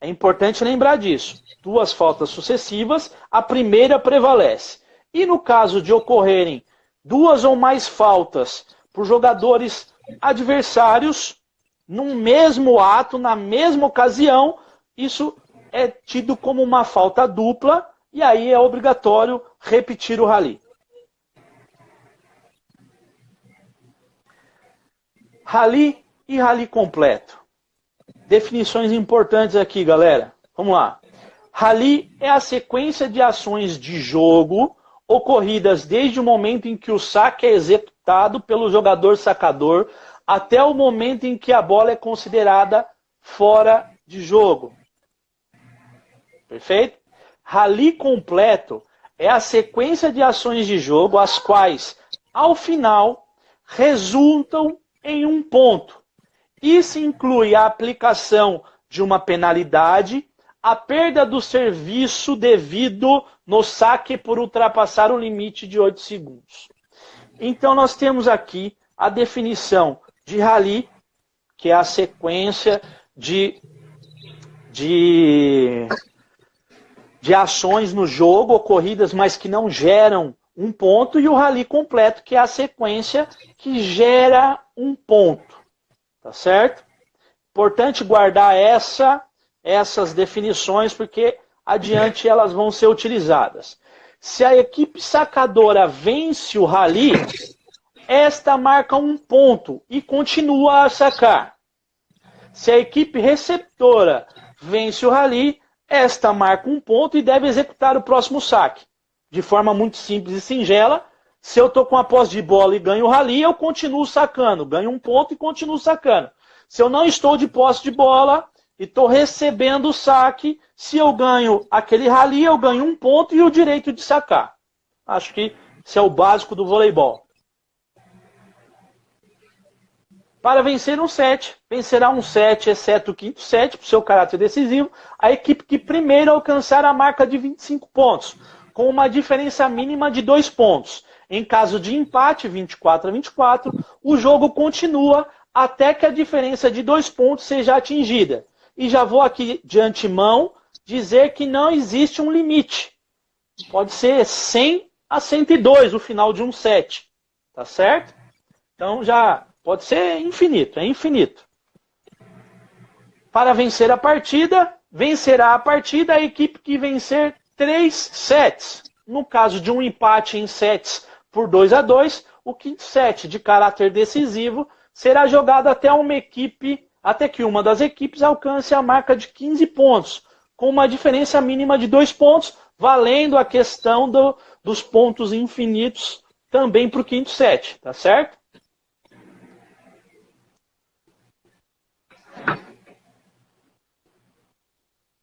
é importante lembrar disso. Duas faltas sucessivas, a primeira prevalece. E no caso de ocorrerem duas ou mais faltas por jogadores adversários, num mesmo ato, na mesma ocasião, isso é tido como uma falta dupla, e aí é obrigatório repetir o rally. Rally e rally completo. Definições importantes aqui, galera. Vamos lá. Rally é a sequência de ações de jogo ocorridas desde o momento em que o saque é executado pelo jogador sacador até o momento em que a bola é considerada fora de jogo. Perfeito? Rally completo é a sequência de ações de jogo as quais, ao final, resultam em um ponto. Isso inclui a aplicação de uma penalidade, a perda do serviço devido no saque por ultrapassar o limite de 8 segundos. Então nós temos aqui a definição de rally, que é a sequência de ações no jogo ocorridas, mas que não geram um ponto, e o rally completo, que é a sequência que gera um ponto. Tá certo? Importante guardar essas definições, porque adiante elas vão ser utilizadas. Se a equipe sacadora vence o rally, esta marca um ponto e continua a sacar. Se a equipe receptora vence o rally, esta marca um ponto e deve executar o próximo saque. De forma muito simples e singela, se eu estou com a posse de bola e ganho o rally, eu continuo sacando. Ganho um ponto e continuo sacando. Se eu não estou de posse de bola e estou recebendo o saque, se eu ganho aquele rally, eu ganho um ponto e o direito de sacar. Acho que isso é o básico do voleibol. Para vencer um set, vencerá um set, exceto o quinto set, por seu caráter decisivo, a equipe que primeiro alcançar a marca de 25 pontos, com uma diferença mínima de 2 pontos. Em caso de empate, 24-24, o jogo continua até que a diferença de 2 pontos seja atingida. E já vou aqui de antemão dizer que não existe um limite. Pode ser 100 a 102 o final de um set. Tá certo? Então já pode ser infinito, é infinito. Para vencer a partida, vencerá a partida a equipe que vencer 3 sets. No caso de um empate em sets por 2-2, o quinto set de caráter decisivo será jogado até que uma das equipes alcance a marca de 15 pontos, com uma diferença mínima de 2 pontos, valendo a questão dos pontos infinitos também para o quinto set, tá certo?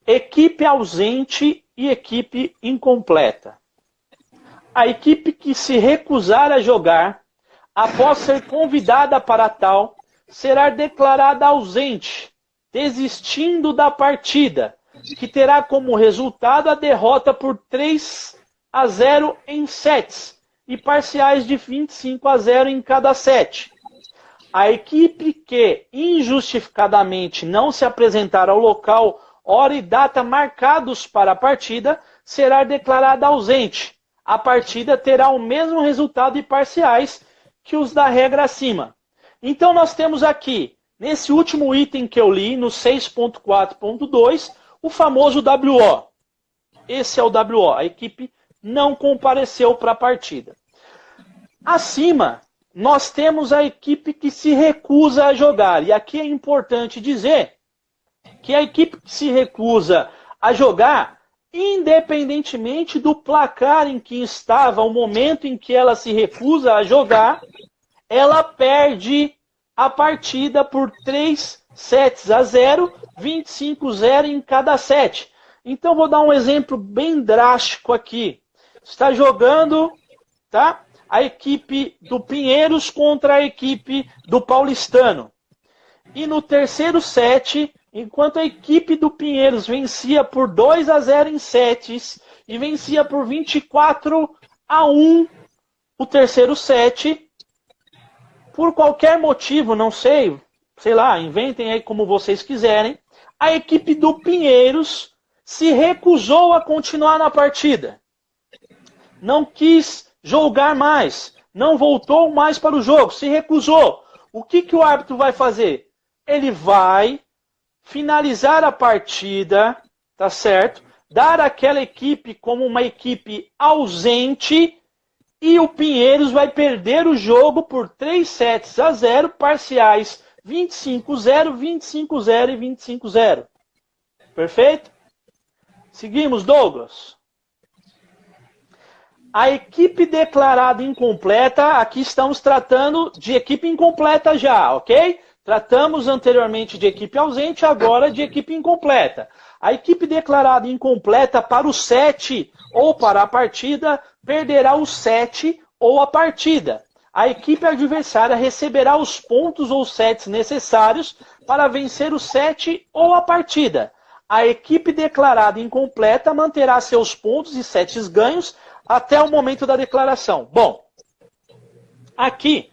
Equipe ausente e equipe incompleta. A equipe que se recusar a jogar, após ser convidada para tal, será declarada ausente, desistindo da partida, que terá como resultado a derrota por 3-0 em sets e parciais de 25-0 em cada set. A equipe que injustificadamente não se apresentar ao local, hora e data marcados para a partida, será declarada ausente. A partida terá o mesmo resultado e parciais que os da regra acima. Então nós temos aqui, nesse último item que eu li, no 6.4.2, o famoso WO. Esse é o WO, a equipe não compareceu para a partida. Acima, nós temos a equipe que se recusa a jogar. E aqui é importante dizer que a equipe que se recusa a jogar, independentemente do placar em que estava, o momento em que ela se recusa a jogar, ela perde a partida por 3-0, 25-0 em cada set. Então vou dar um exemplo bem drástico aqui. Está jogando, tá? A equipe do Pinheiros contra a equipe do Paulistano. E no terceiro set, enquanto a equipe do Pinheiros vencia por 2-0 em sets e vencia por 24-1 o terceiro set, por qualquer motivo, não sei lá, inventem aí como vocês quiserem, a equipe do Pinheiros se recusou a continuar na partida. Não quis jogar mais, não voltou mais para o jogo, se recusou. O que o árbitro vai fazer? Ele vai finalizar a partida, tá certo? Dar àquela equipe como uma equipe ausente E o Pinheiros vai perder o jogo por 3-0, parciais 25-0, 25-0 e 25-0. Perfeito? Seguimos, Douglas. A equipe declarada incompleta, aqui estamos tratando de equipe incompleta já, ok? Tratamos anteriormente de equipe ausente, agora de equipe incompleta. A equipe declarada incompleta para o set ou para a partida perderá o set ou a partida. A equipe adversária receberá os pontos ou sets necessários para vencer o set ou a partida. A equipe declarada incompleta manterá seus pontos e sets ganhos até o momento da declaração. Bom, aqui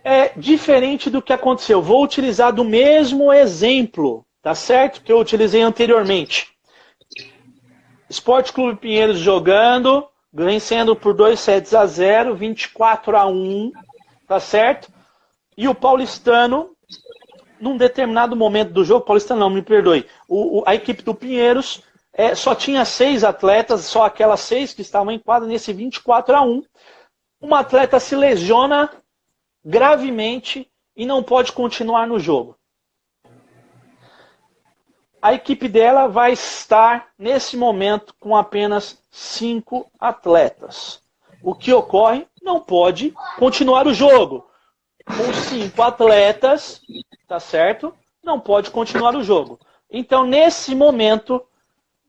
é diferente do que aconteceu. Vou utilizar do mesmo exemplo, tá certo? Que eu utilizei anteriormente. Esporte Clube Pinheiros jogando, vencendo por 2-0, 24-1, tá certo? E o Paulistano, num determinado momento do jogo, Paulistano não, me perdoe, a equipe do Pinheiros só tinha 6 atletas, só aquelas 6 que estavam em quadra nesse 24-1. Uma atleta se lesiona gravemente e não pode continuar no jogo. A equipe dela vai estar, nesse momento, com apenas 5 atletas. O que ocorre? Não pode continuar o jogo. Com 5 atletas, tá certo? Não pode continuar o jogo. Então, nesse momento,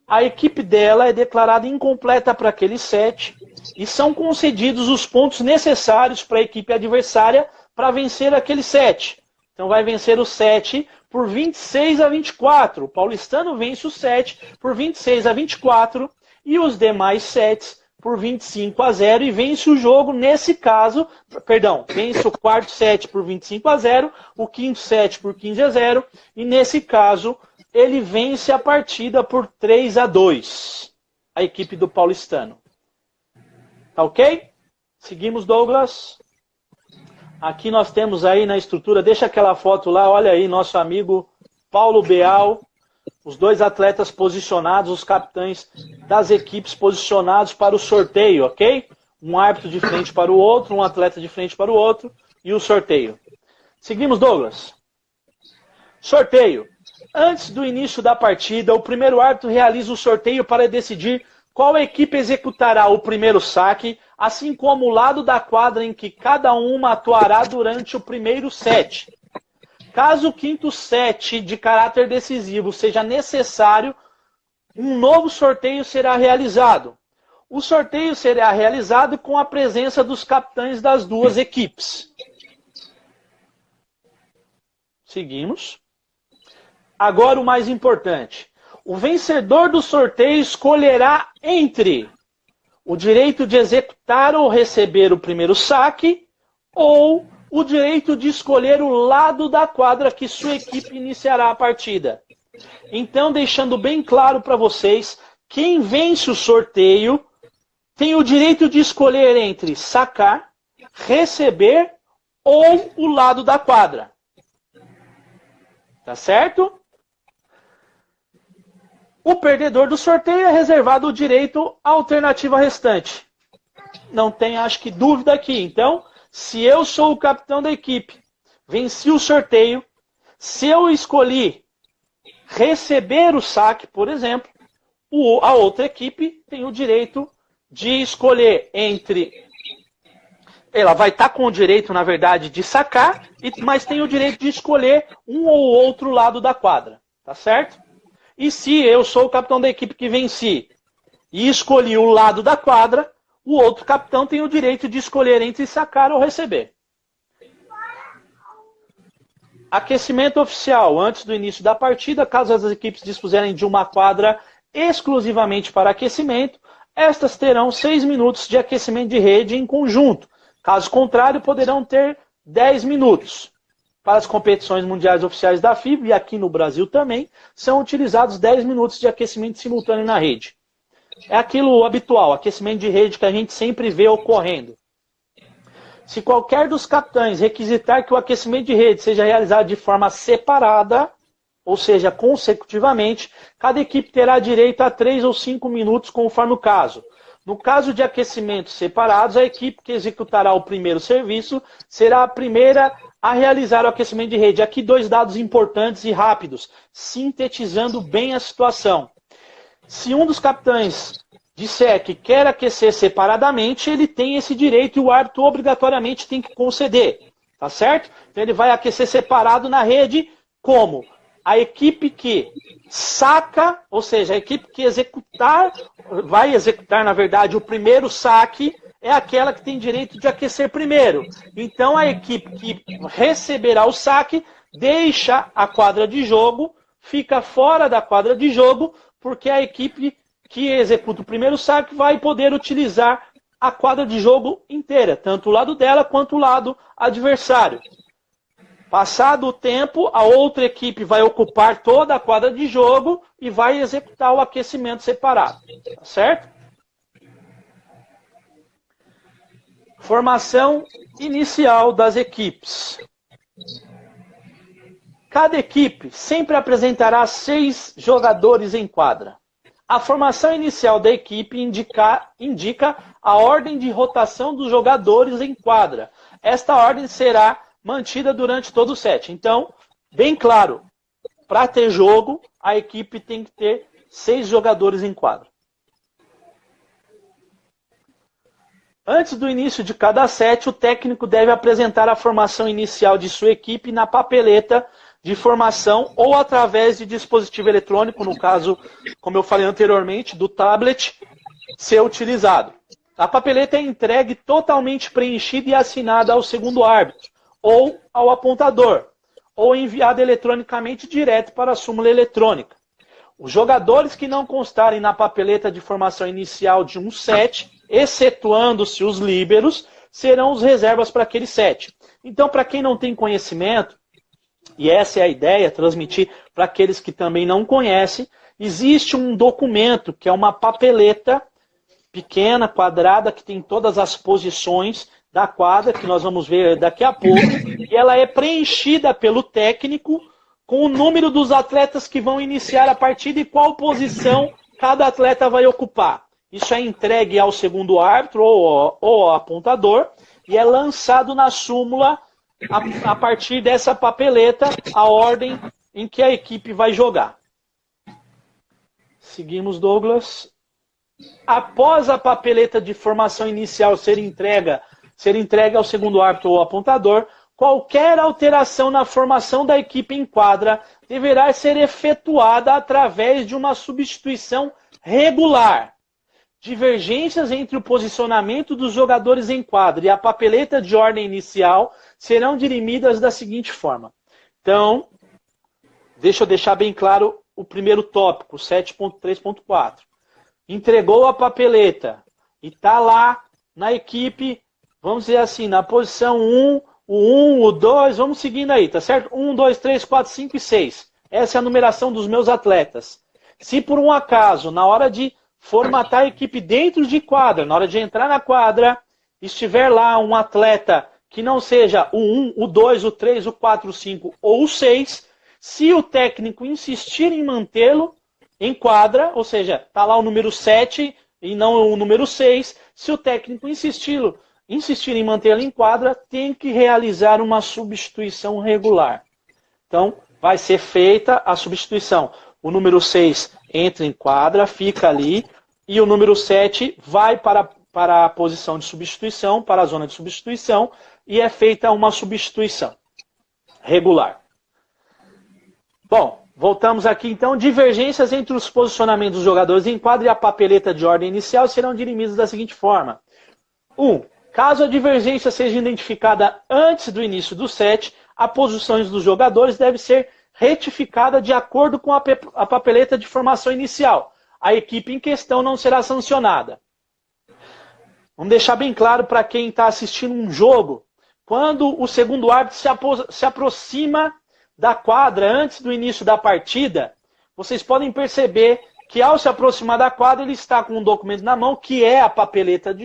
a equipe dela é declarada incompleta para aquele set e são concedidos os pontos necessários para a equipe adversária para vencer aquele set. Então vai vencer o set por 26-24. O Paulistano vence o set por 26-24 e os demais sets por 25-0 e vence o jogo nesse caso, vence o quarto set por 25-0, o quinto set por 15-0 e nesse caso ele vence a partida por 3-2, a equipe do Paulistano. Tá ok? Seguimos, Douglas. Aqui nós temos aí na estrutura, deixa aquela foto lá, olha aí, nosso amigo Paulo Beal, os 2 atletas posicionados, os capitães das equipes posicionados para o sorteio, ok? Um árbitro de frente para o outro, um atleta de frente para o outro e o sorteio. Seguimos, Douglas. Sorteio. Antes do início da partida, o primeiro árbitro realiza o sorteio para decidir qual equipe executará o primeiro saque, assim como o lado da quadra em que cada uma atuará durante o primeiro set. Caso o quinto set de caráter decisivo seja necessário, um novo sorteio será realizado. O sorteio será realizado com a presença dos capitães das 2 equipes. Seguimos. Agora o mais importante. O vencedor do sorteio escolherá entre o direito de executar ou receber o primeiro saque ou o direito de escolher o lado da quadra que sua equipe iniciará a partida. Então, deixando bem claro para vocês, quem vence o sorteio tem o direito de escolher entre sacar, receber ou o lado da quadra. Tá certo? O perdedor do sorteio é reservado o direito à alternativa restante. Não tem, acho que, dúvida aqui. Então, se eu sou o capitão da equipe, venci o sorteio, se eu escolhi receber o saque, por exemplo, a outra equipe tem o direito de escolher entre... Ela vai estar com o direito, na verdade, de sacar, mas tem o direito de escolher um ou outro lado da quadra. Tá certo? E se eu sou o capitão da equipe que venci e escolhi o lado da quadra, o outro capitão tem o direito de escolher entre sacar ou receber. Aquecimento oficial. Antes do início da partida, caso as equipes dispuserem de uma quadra exclusivamente para aquecimento, estas terão 6 minutos de aquecimento de rede em conjunto. Caso contrário, poderão ter 10 minutos. Para as competições mundiais oficiais da FIBA, e aqui no Brasil também, são utilizados 10 minutos de aquecimento simultâneo na rede. É aquilo habitual, aquecimento de rede que a gente sempre vê ocorrendo. Se qualquer dos capitães requisitar que o aquecimento de rede seja realizado de forma separada, ou seja, consecutivamente, cada equipe terá direito a 3 ou 5 minutos, conforme o caso. No caso de aquecimentos separados, a equipe que executará o primeiro serviço será a primeira a realizar o aquecimento de rede. Aqui 2 dados importantes e rápidos, sintetizando bem a situação. Se um dos capitães disser que quer aquecer separadamente, ele tem esse direito e o árbitro obrigatoriamente tem que conceder. Tá certo? Então ele vai aquecer separado na rede como? A equipe que saca, ou seja, a equipe que vai executar, na verdade, o primeiro saque, é aquela que tem direito de aquecer primeiro. Então a equipe que receberá o saque deixa a quadra de jogo, fica fora da quadra de jogo, porque a equipe que executa o primeiro saque vai poder utilizar a quadra de jogo inteira, tanto o lado dela quanto o lado adversário. Passado o tempo, a outra equipe vai ocupar toda a quadra de jogo e vai executar o aquecimento separado. Tá certo? Formação inicial das equipes. Cada equipe sempre apresentará 6 jogadores em quadra. A formação inicial da equipe indica a ordem de rotação dos jogadores em quadra. Esta ordem será mantida durante todo o set. Então, bem claro, para ter jogo, a equipe tem que ter 6 jogadores em quadra. Antes do início de cada set, o técnico deve apresentar a formação inicial de sua equipe na papeleta de formação ou através de dispositivo eletrônico, no caso, como eu falei anteriormente, do tablet, ser utilizado. A papeleta é entregue totalmente preenchida e assinada ao segundo árbitro, ou ao apontador, ou enviada eletronicamente direto para a súmula eletrônica. Os jogadores que não constarem na papeleta de formação inicial de um set, excetuando-se os líberos, serão os reservas para aquele set. Então, para quem não tem conhecimento, e essa é a ideia, transmitir para aqueles que também não conhecem, existe um documento que é uma papeleta pequena, quadrada, que tem todas as posições da quadra, que nós vamos ver daqui a pouco, e ela é preenchida pelo técnico com o número dos atletas que vão iniciar a partida e qual posição cada atleta vai ocupar. Isso é entregue ao segundo árbitro ou ao apontador e é lançado na súmula a partir dessa papeleta a ordem em que a equipe vai jogar. Seguimos, Douglas. Após a papeleta de formação inicial ser entregue ao segundo árbitro ou apontador, qualquer alteração na formação da equipe em quadra deverá ser efetuada através de uma substituição regular. Divergências entre o posicionamento dos jogadores em quadra e a papeleta de ordem inicial serão dirimidas da seguinte forma. Então, deixa eu deixar bem claro o primeiro tópico, 7.3.4. Entregou a papeleta e está lá na equipe, vamos dizer assim, na posição 1, o 1, o 2, vamos seguindo aí, tá certo? 1, 2, 3, 4, 5 e 6. Essa é a numeração dos meus atletas. Se por um acaso, na hora de formatar a equipe dentro de quadra, na hora de entrar na quadra, estiver lá um atleta que não seja o 1, o 2, o 3, o 4, o 5 ou o 6, se o técnico insistir em mantê-lo em quadra, ou seja, está lá o número 7 e não o número 6, se o técnico insistir em mantê-lo em quadra, tem que realizar uma substituição regular. Então, vai ser feita a substituição. O número 6 entra em quadra, fica ali, e o número 7 vai para a posição de substituição, para a zona de substituição, e é feita uma substituição regular. Bom, voltamos aqui então. Divergências entre os posicionamentos dos jogadores em quadra e a papeleta de ordem inicial serão dirimidas da seguinte forma. 1. Caso a divergência seja identificada antes do início do set, as posições dos jogadores devem ser retificada de acordo com a papeleta de formação inicial. A equipe em questão não será sancionada. Vamos deixar bem claro para quem está assistindo um jogo, quando o segundo árbitro se aproxima da quadra antes do início da partida, vocês podem perceber que ao se aproximar da quadra ele está com um documento na mão que é a papeleta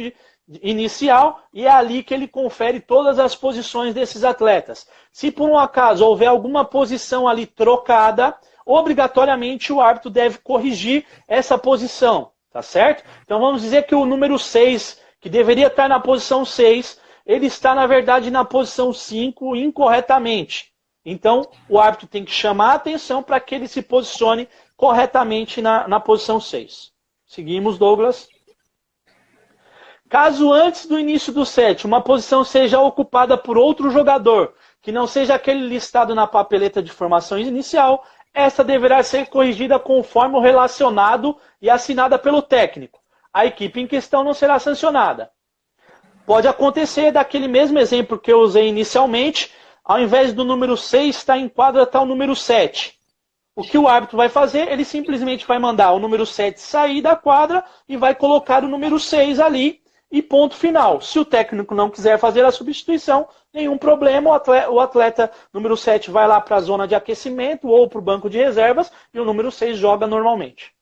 inicial e é ali que ele confere todas as posições desses atletas. Se por um acaso houver alguma posição ali trocada, obrigatoriamente o árbitro deve corrigir essa posição, Tá certo? Então vamos dizer que o número 6, que deveria estar na posição 6, ele está, na verdade, na posição 5 incorretamente. Então, o árbitro tem que chamar a atenção para que ele se posicione corretamente na posição 6. Seguimos, Douglas. Caso antes do início do set, uma posição seja ocupada por outro jogador, que não seja aquele listado na papeleta de formação inicial, esta deverá ser corrigida conforme o relacionado e assinada pelo técnico. A equipe em questão não será sancionada. Pode acontecer daquele mesmo exemplo que eu usei inicialmente, ao invés do número 6 estar em quadra, está o número 7. O que o árbitro vai fazer? Ele simplesmente vai mandar o número 7 sair da quadra e vai colocar o número 6 ali e ponto final. Se o técnico não quiser fazer a substituição, nenhum problema, o atleta número 7 vai lá para a zona de aquecimento ou para o banco de reservas e o número 6 joga normalmente.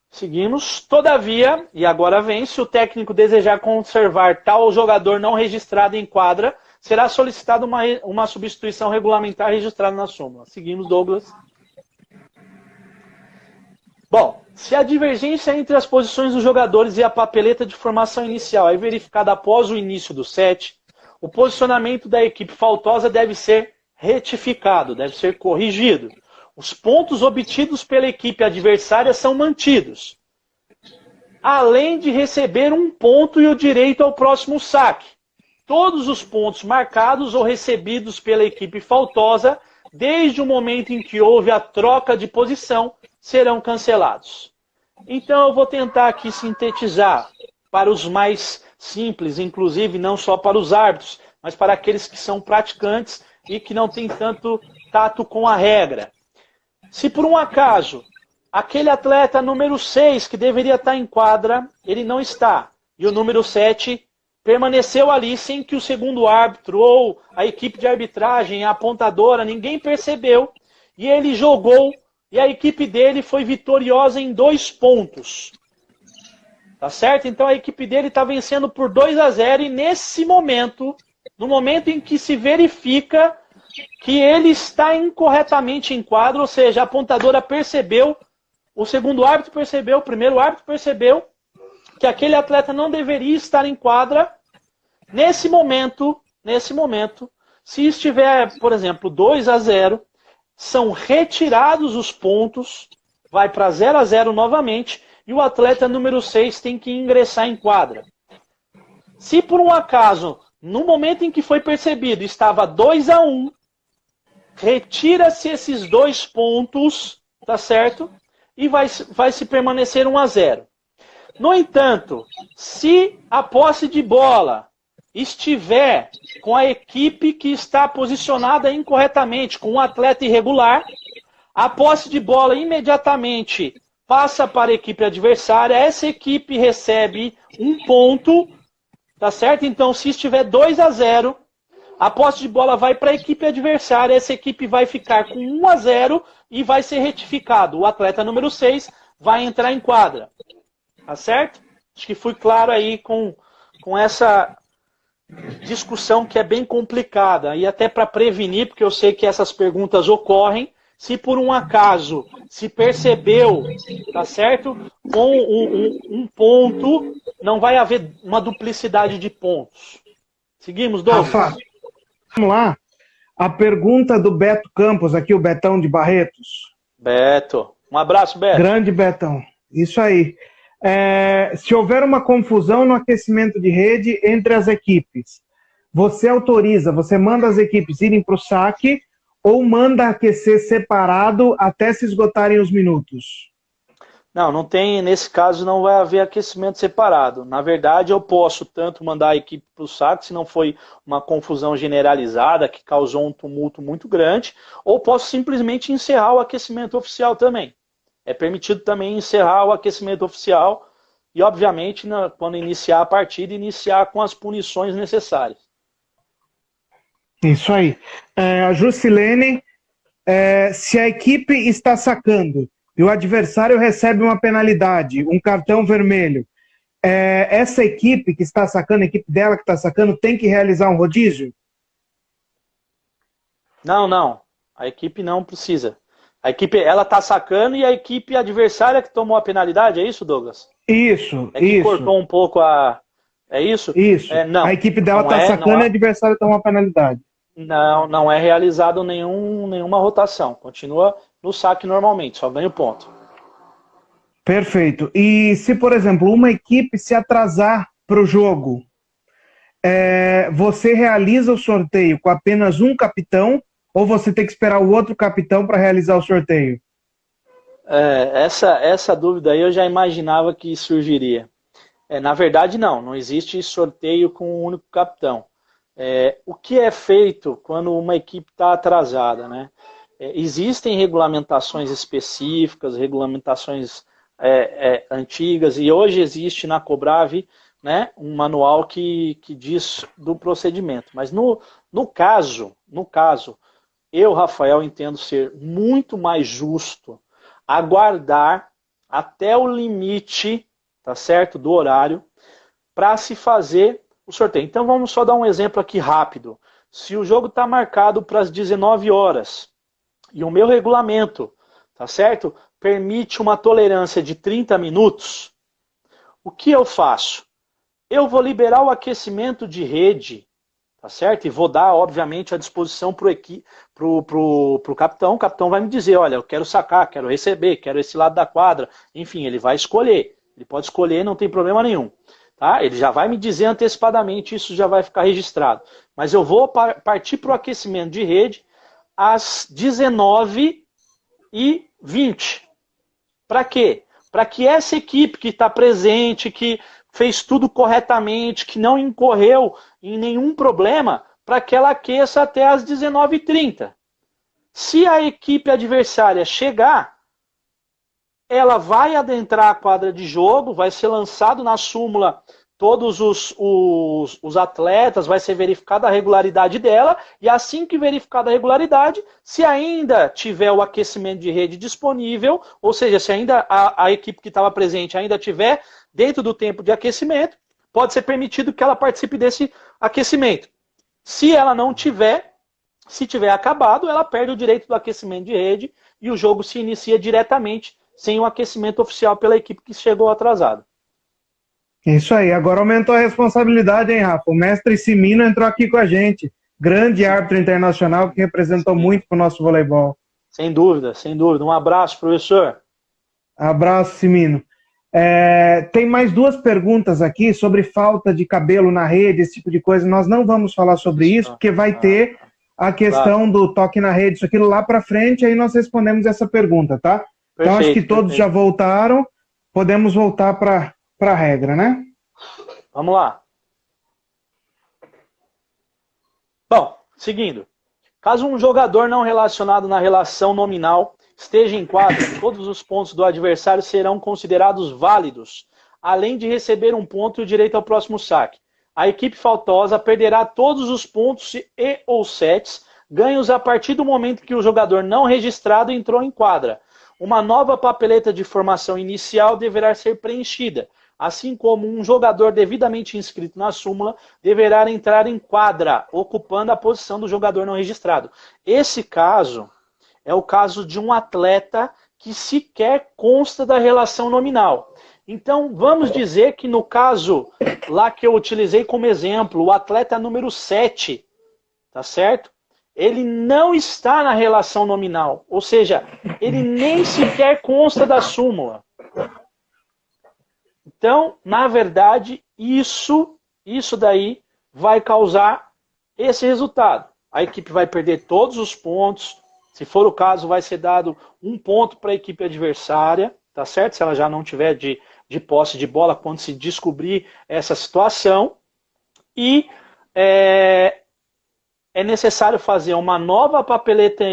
Seguimos. Todavia, e agora vem, se o técnico desejar conservar tal jogador não registrado em quadra, será solicitada uma substituição regulamentar registrada na súmula. Seguimos, Douglas. Bom, se a divergência entre as posições dos jogadores e a papeleta de formação inicial é verificada após o início do set, o posicionamento da equipe faltosa deve ser retificado, deve ser corrigido. Os pontos obtidos pela equipe adversária são mantidos, além de receber um ponto e o direito ao próximo saque. Todos os pontos marcados ou recebidos pela equipe faltosa, desde o momento em que houve a troca de posição, serão cancelados. Então eu vou tentar aqui sintetizar para os mais simples, inclusive não só para os árbitros, mas para aqueles que são praticantes e que não têm tanto tato com a regra. Se por um acaso aquele atleta número 6 que deveria estar em quadra, ele não está, e o número 7 permaneceu ali sem que o segundo árbitro ou a equipe de arbitragem, a apontadora, ninguém percebeu, e ele jogou, e a equipe dele foi vitoriosa em 2 pontos. Tá certo? Então a equipe dele está vencendo por 2-0, e nesse momento, no momento em que se verifica que ele está incorretamente em quadro, ou seja, a apontadora percebeu, o segundo árbitro percebeu, o primeiro árbitro percebeu que aquele atleta não deveria estar em quadra. Nesse momento, se estiver, por exemplo, 2-0, são retirados os pontos, vai para 0-0 novamente, e o atleta número 6 tem que ingressar em quadra. Se por um acaso, no momento em que foi percebido, estava 2-1, retira-se esses 2 pontos, tá certo? E vai se permanecer 1-0. No entanto, se a posse de bola estiver com a equipe que está posicionada incorretamente, com um atleta irregular, a posse de bola imediatamente passa para a equipe adversária, essa equipe recebe 1 ponto, tá certo? Então, se estiver 2-0, a posse de bola vai para a equipe adversária, essa equipe vai ficar com 1-0 e vai ser retificado. O atleta número 6 vai entrar em quadra. Tá certo? Acho que fui claro aí com essa discussão que é bem complicada. E até para prevenir, porque eu sei que essas perguntas ocorrem, se por um acaso se percebeu, tá certo? Com um ponto, não vai haver uma duplicidade de pontos. Seguimos, Douglas? Rafa, vamos lá. A pergunta do Beto Campos, aqui o Betão de Barretos. Beto. Um abraço, Beto. Grande Betão. Isso aí. Se houver uma confusão no aquecimento de rede entre as equipes, você autoriza, você manda as equipes irem para o saque ou manda aquecer separado até se esgotarem os minutos? Não tem, nesse caso não vai haver aquecimento separado. Na verdade, eu posso tanto mandar a equipe para o saque, se não foi uma confusão generalizada que causou um tumulto muito grande, ou posso simplesmente encerrar o aquecimento oficial também. É permitido também encerrar o aquecimento oficial e, obviamente, quando iniciar a partida, iniciar com as punições necessárias. Isso aí. A Jusilene, se a equipe está sacando e o adversário recebe uma penalidade, um cartão vermelho, essa equipe que está sacando, a equipe dela que está sacando, tem que realizar um rodízio? Não. A equipe não precisa. A equipe, ela tá sacando e a equipe adversária que tomou a penalidade, é isso, Douglas? Isso, é que isso. cortou um pouco a... É isso? Isso. Não. A equipe dela Não tá sacando não e a adversária toma uma penalidade. não é realizado nenhuma rotação. Continua no saque normalmente, só ganha o ponto. Perfeito. E se, por exemplo, uma equipe se atrasar para o jogo, você realiza o sorteio com apenas um capitão ou você tem que esperar o outro capitão para realizar o sorteio? Essa dúvida aí eu já imaginava que surgiria. Na verdade, não existe sorteio com um único capitão. O que é feito quando uma equipe está atrasada, né? Existem regulamentações específicas, regulamentações antigas, e hoje existe na Cobrave, né, um manual que diz do procedimento. Mas no caso, eu, Rafael, entendo ser muito mais justo aguardar até o limite, tá certo, do horário, para se fazer o sorteio. Então vamos só dar um exemplo aqui rápido. Se o jogo está marcado para as 19 horas e o meu regulamento, tá certo, permite uma tolerância de 30 minutos, o que eu faço? Eu vou liberar o aquecimento de rede, tá certo? E vou dar, obviamente, à disposição para o capitão. O capitão vai me dizer, olha, eu quero sacar, quero receber, quero esse lado da quadra. Enfim, ele vai escolher. Ele pode escolher, não tem problema nenhum. Tá? Ele já vai me dizer antecipadamente, isso já vai ficar registrado. Mas eu vou partir para o aquecimento de rede às 19h20. Para quê? Para que essa equipe que está presente, que fez tudo corretamente, que não incorreu em nenhum problema, para que ela aqueça até às 19h30. Se a equipe adversária chegar, ela vai adentrar a quadra de jogo, vai ser lançado na súmula todos os atletas, vai ser verificada a regularidade dela, e assim que verificada a regularidade, se ainda tiver o aquecimento de rede disponível, ou seja, se ainda a equipe que estava presente ainda tiver dentro do tempo de aquecimento, pode ser permitido que ela participe desse aquecimento. Se ela não tiver, se tiver acabado, ela perde o direito do aquecimento de rede e o jogo se inicia diretamente sem o aquecimento oficial pela equipe que chegou atrasada. Isso aí, agora aumentou a responsabilidade, hein, Rafa? O mestre Simino entrou aqui com a gente, grande árbitro internacional que representou muito para o nosso voleibol. Sem dúvida, sem dúvida. Um abraço, professor. Abraço, Simino. Tem mais duas perguntas aqui sobre falta de cabelo na rede, esse tipo de coisa. Nós não vamos falar sobre isso, porque vai ter a questão do toque na rede, isso aquilo lá para frente, aí nós respondemos essa pergunta, tá? Perfeito, então acho que todos já voltaram, podemos voltar para a regra, né? Vamos lá. Bom, seguindo. Caso um jogador não relacionado na relação nominal esteja em quadra, todos os pontos do adversário serão considerados válidos, além de receber um ponto e o direito ao próximo saque. A equipe faltosa perderá todos os pontos e ou sets ganhos a partir do momento que o jogador não registrado entrou em quadra. Uma nova papeleta de formação inicial deverá ser preenchida, assim como um jogador devidamente inscrito na súmula deverá entrar em quadra, ocupando a posição do jogador não registrado. Esse caso é o caso de um atleta que sequer consta da relação nominal. Então, vamos dizer que no caso lá que eu utilizei como exemplo, o atleta número 7, tá certo? Ele não está na relação nominal, ou seja, ele nem sequer consta da súmula. Então, na verdade, isso daí vai causar esse resultado. A equipe vai perder todos os pontos, se for o caso, vai ser dado um ponto para a equipe adversária, tá certo? Se ela já não tiver de posse de bola quando se descobrir essa situação. E é necessário fazer uma nova papeleta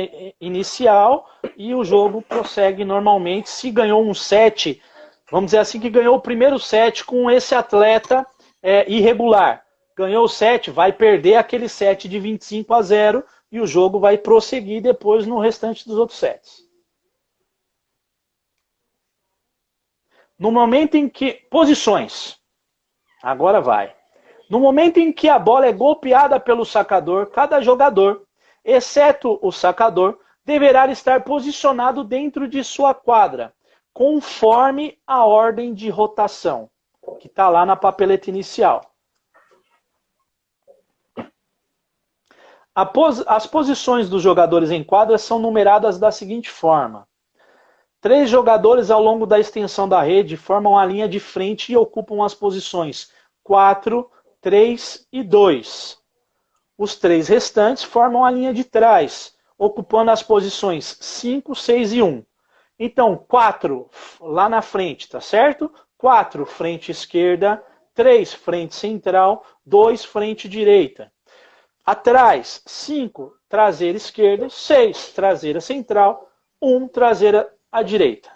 inicial e o jogo prossegue normalmente. Se ganhou um set, vamos dizer assim, que ganhou o primeiro set com esse atleta irregular. Ganhou o set, vai perder aquele set de 25-0 e o jogo vai prosseguir depois no restante dos outros sets. No momento em que... Posições. Agora vai. No momento em que a bola é golpeada pelo sacador, cada jogador, exceto o sacador, deverá estar posicionado dentro de sua quadra, conforme a ordem de rotação, que está lá na papeleta inicial. As posições dos jogadores em quadra são numeradas da seguinte forma. 3 jogadores ao longo da extensão da rede formam a linha de frente e ocupam as posições 4, 3 e 2. Os 3 restantes formam a linha de trás, ocupando as posições 5, 6 e 1. Então, 4 lá na frente, tá certo? 4 frente esquerda, 3 frente central, 2 frente direita. Atrás, 5 traseira esquerda, 6 traseira central, 1 traseira à direita.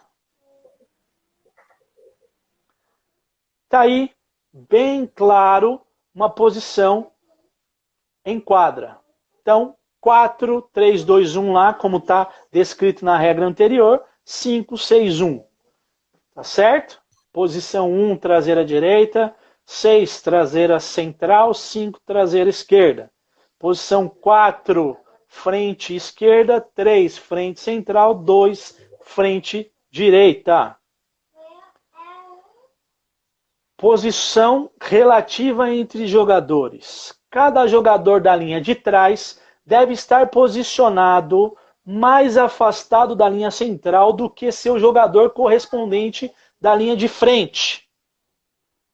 Está aí bem claro uma posição em quadra. Então, 4, 3, 2, 1 lá, como está descrito na regra anterior, 5, 6, 1. Tá certo? Posição 1, traseira direita, 6, traseira central, 5, traseira esquerda. Posição 4, frente esquerda, 3, frente central, 2, frente direita. Posição relativa entre jogadores. Cada jogador da linha de trás deve estar posicionado mais afastado da linha central do que seu jogador correspondente da linha de frente.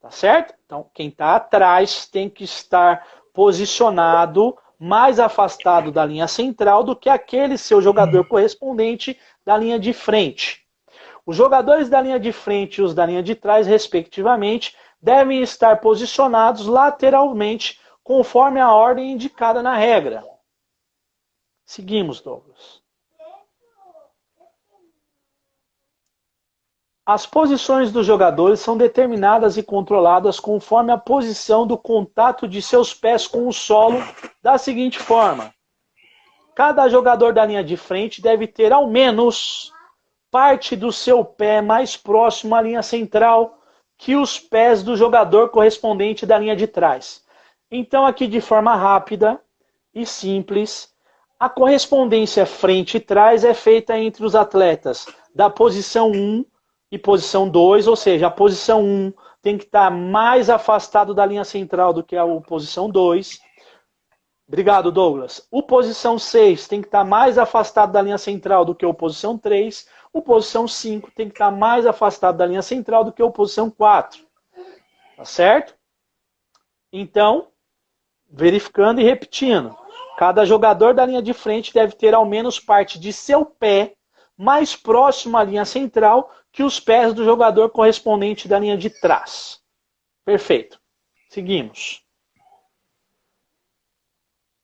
Tá certo? Então, quem está atrás tem que estar posicionado mais afastado da linha central do que aquele seu jogador correspondente da linha de frente. Os jogadores da linha de frente e os da linha de trás, respectivamente, devem estar posicionados lateralmente, conforme a ordem indicada na regra. Seguimos, Douglas. As posições dos jogadores são determinadas e controladas conforme a posição do contato de seus pés com o solo da seguinte forma. Cada jogador da linha de frente deve ter ao menos parte do seu pé mais próximo à linha central que os pés do jogador correspondente da linha de trás. Então, aqui de forma rápida e simples, a correspondência frente e trás é feita entre os atletas da posição 1 e posição 2, ou seja, a posição 1 tem que estar mais afastado da linha central do que a posição 2. Obrigado, Douglas. O posição 6 tem que estar mais afastado da linha central do que o posição 3. O posição 5 tem que estar mais afastado da linha central do que o posição 4. Tá certo? Então, verificando e repetindo. Cada jogador da linha de frente deve ter ao menos parte de seu pé mais próximo à linha central que os pés do jogador correspondente da linha de trás. Perfeito. Seguimos.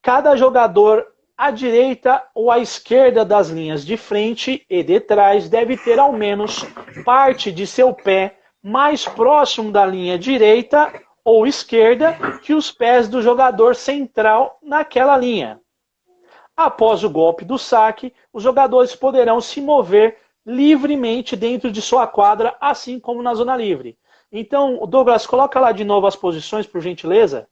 Cada jogador à direita ou à esquerda das linhas de frente e de trás deve ter ao menos parte de seu pé mais próximo da linha direita ou esquerda que os pés do jogador central naquela linha. Após o golpe do saque, os jogadores poderão se mover livremente dentro de sua quadra, assim como na zona livre. Então, Douglas, coloca lá de novo as posições, por gentileza.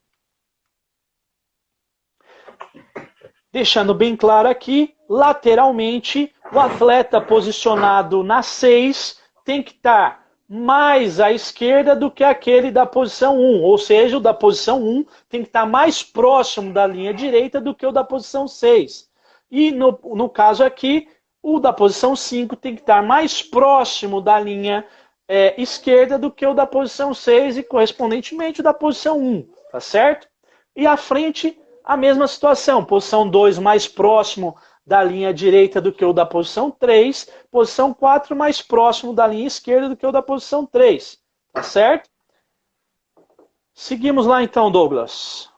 Deixando bem claro aqui, lateralmente, o atleta posicionado na 6 tem que estar mais à esquerda do que aquele da posição 1. Ou seja, o da posição 1 tem que estar mais próximo da linha direita do que o da posição 6. E no caso aqui, o da posição 5 tem que estar mais próximo da linha esquerda do que o da posição 6 e, correspondentemente, o da posição 1. Tá certo? E à frente, a mesma situação. Posição 2 mais próximo da linha direita do que o da posição 3. Posição 4 mais próximo da linha esquerda do que o da posição 3. Tá certo? Seguimos lá então, Douglas.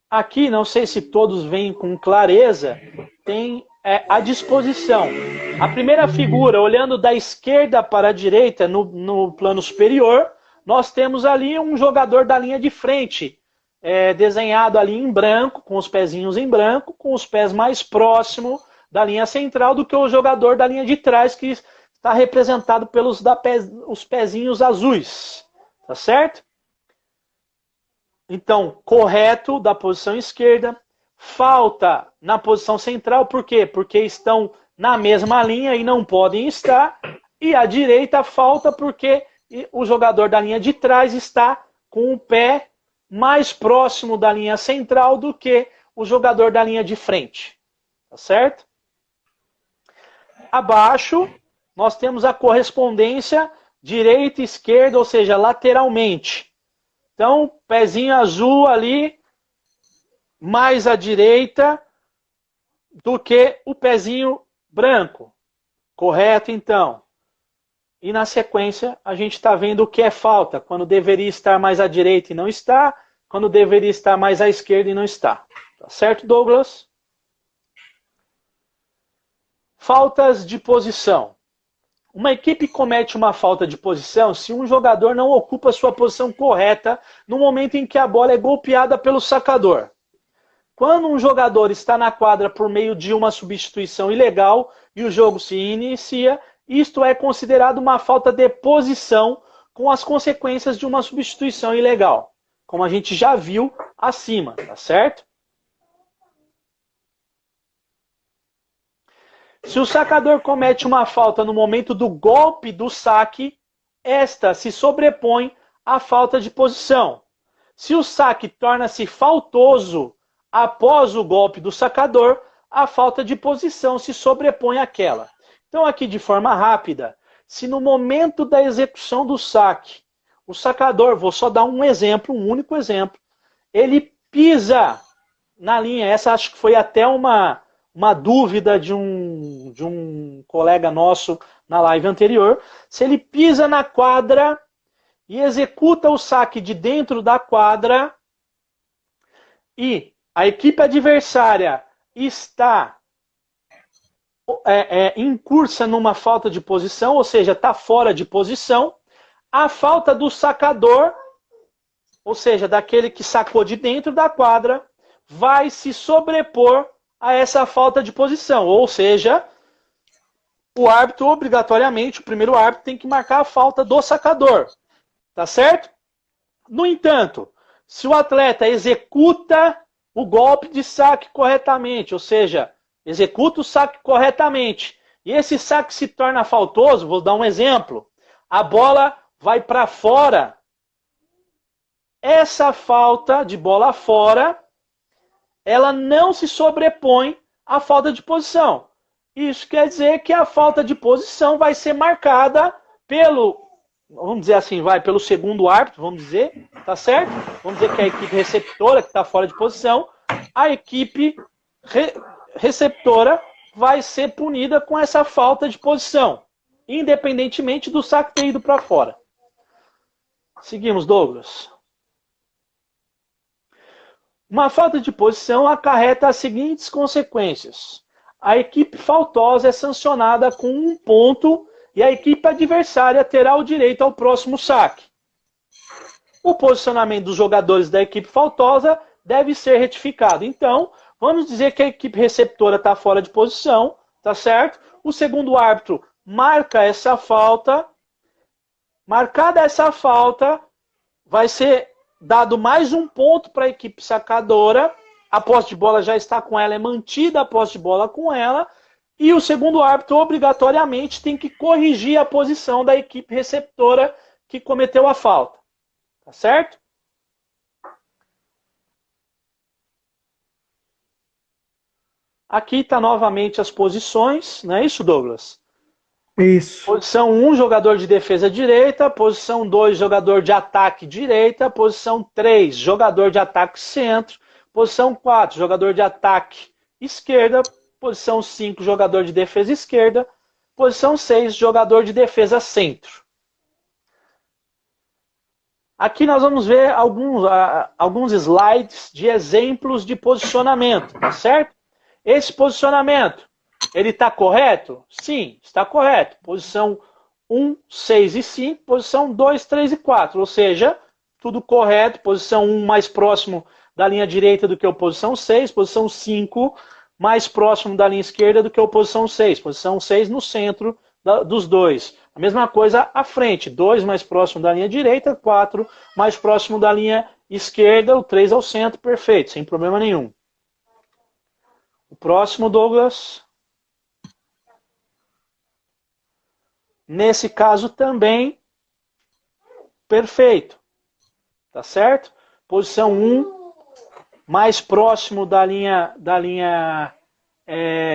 Aqui, não sei se todos veem com clareza, tem a disposição. A primeira figura, olhando da esquerda para a direita no plano superior, nós temos ali um jogador da linha de frente, desenhado ali em branco, com os pezinhos em branco, com os pés mais próximos da linha central do que o jogador da linha de trás, que está representado pelos os pezinhos azuis. Tá certo? Então, correto da posição esquerda, falta na posição central, por quê? Porque estão na mesma linha e não podem estar, e a direita falta porque o jogador da linha de trás está com o pé mais próximo da linha central do que o jogador da linha de frente. Tá certo? Abaixo, nós temos a correspondência direita e esquerda, ou seja, lateralmente. Então, pezinho azul ali, mais à direita do que o pezinho branco. Correto, então? E na sequência, a gente está vendo o que é falta. Quando deveria estar mais à direita e não está. Quando deveria estar mais à esquerda e não está. Tá certo, Douglas? Faltas de posição. Uma equipe comete uma falta de posição se um jogador não ocupa sua posição correta no momento em que a bola é golpeada pelo sacador. Quando um jogador está na quadra por meio de uma substituição ilegal e o jogo se inicia, isto é considerado uma falta de posição com as consequências de uma substituição ilegal, como a gente já viu acima, tá certo? Se o sacador comete uma falta no momento do golpe do saque, esta se sobrepõe à falta de posição. Se o saque torna-se faltoso após o golpe do sacador, a falta de posição se sobrepõe àquela. Então, aqui de forma rápida, se no momento da execução do saque, o sacador, vou só dar um exemplo, um único exemplo, ele pisa na linha, essa acho que foi até uma dúvida de um colega nosso na live anterior, se ele pisa na quadra e executa o saque de dentro da quadra e a equipe adversária está incursa numa falta de posição, ou seja, está fora de posição, a falta do sacador, ou seja, daquele que sacou de dentro da quadra, vai se sobrepor a essa falta de posição. Ou seja, o árbitro, obrigatoriamente, o primeiro árbitro tem que marcar a falta do sacador. Tá certo? No entanto, se o atleta executa o golpe de saque corretamente, ou seja, executa o saque corretamente, e esse saque se torna faltoso, vou dar um exemplo, a bola vai para fora, essa falta de bola fora, ela não se sobrepõe à falta de posição. Isso quer dizer que a falta de posição vai ser marcada pelo, vamos dizer assim, pelo segundo árbitro, vamos dizer, tá certo? Vamos dizer que é a equipe receptora que está fora de posição, a equipe receptora vai ser punida com essa falta de posição, independentemente do saque ter ido para fora. Seguimos, Douglas. Uma falta de posição acarreta as seguintes consequências. A equipe faltosa é sancionada com 1 ponto e a equipe adversária terá o direito ao próximo saque. O posicionamento dos jogadores da equipe faltosa deve ser retificado. Então, vamos dizer que a equipe receptora está fora de posição, tá certo? O segundo árbitro marca essa falta. Marcada essa falta, vai ser dado mais 1 ponto para a equipe sacadora. A posse de bola já está com ela, é mantida a posse de bola com ela. E o segundo árbitro, obrigatoriamente, tem que corrigir a posição da equipe receptora que cometeu a falta. Tá certo? Aqui está novamente as posições, não é isso, Douglas? Isso. Posição 1, jogador de defesa direita. Posição 2, jogador de ataque direita. Posição 3, jogador de ataque centro. Posição 4, jogador de ataque esquerda. Posição 5, jogador de defesa esquerda. Posição 6, jogador de defesa centro. Aqui nós vamos ver alguns slides de exemplos de posicionamento, tá certo? Esse posicionamento, ele está correto? Sim, está correto. Posição 1, 6 e 5, posição 2, 3 e 4. Ou seja, tudo correto. Posição 1 mais próximo da linha direita do que a posição 6. Posição 5 mais próximo da linha esquerda do que a posição 6. Posição 6 no centro dos dois. A mesma coisa à frente. 2 mais próximo da linha direita, 4 mais próximo da linha esquerda, o 3 ao centro, perfeito, sem problema nenhum. O próximo, Douglas. Nesse caso também, perfeito. Tá certo? Posição 1, mais próximo da linha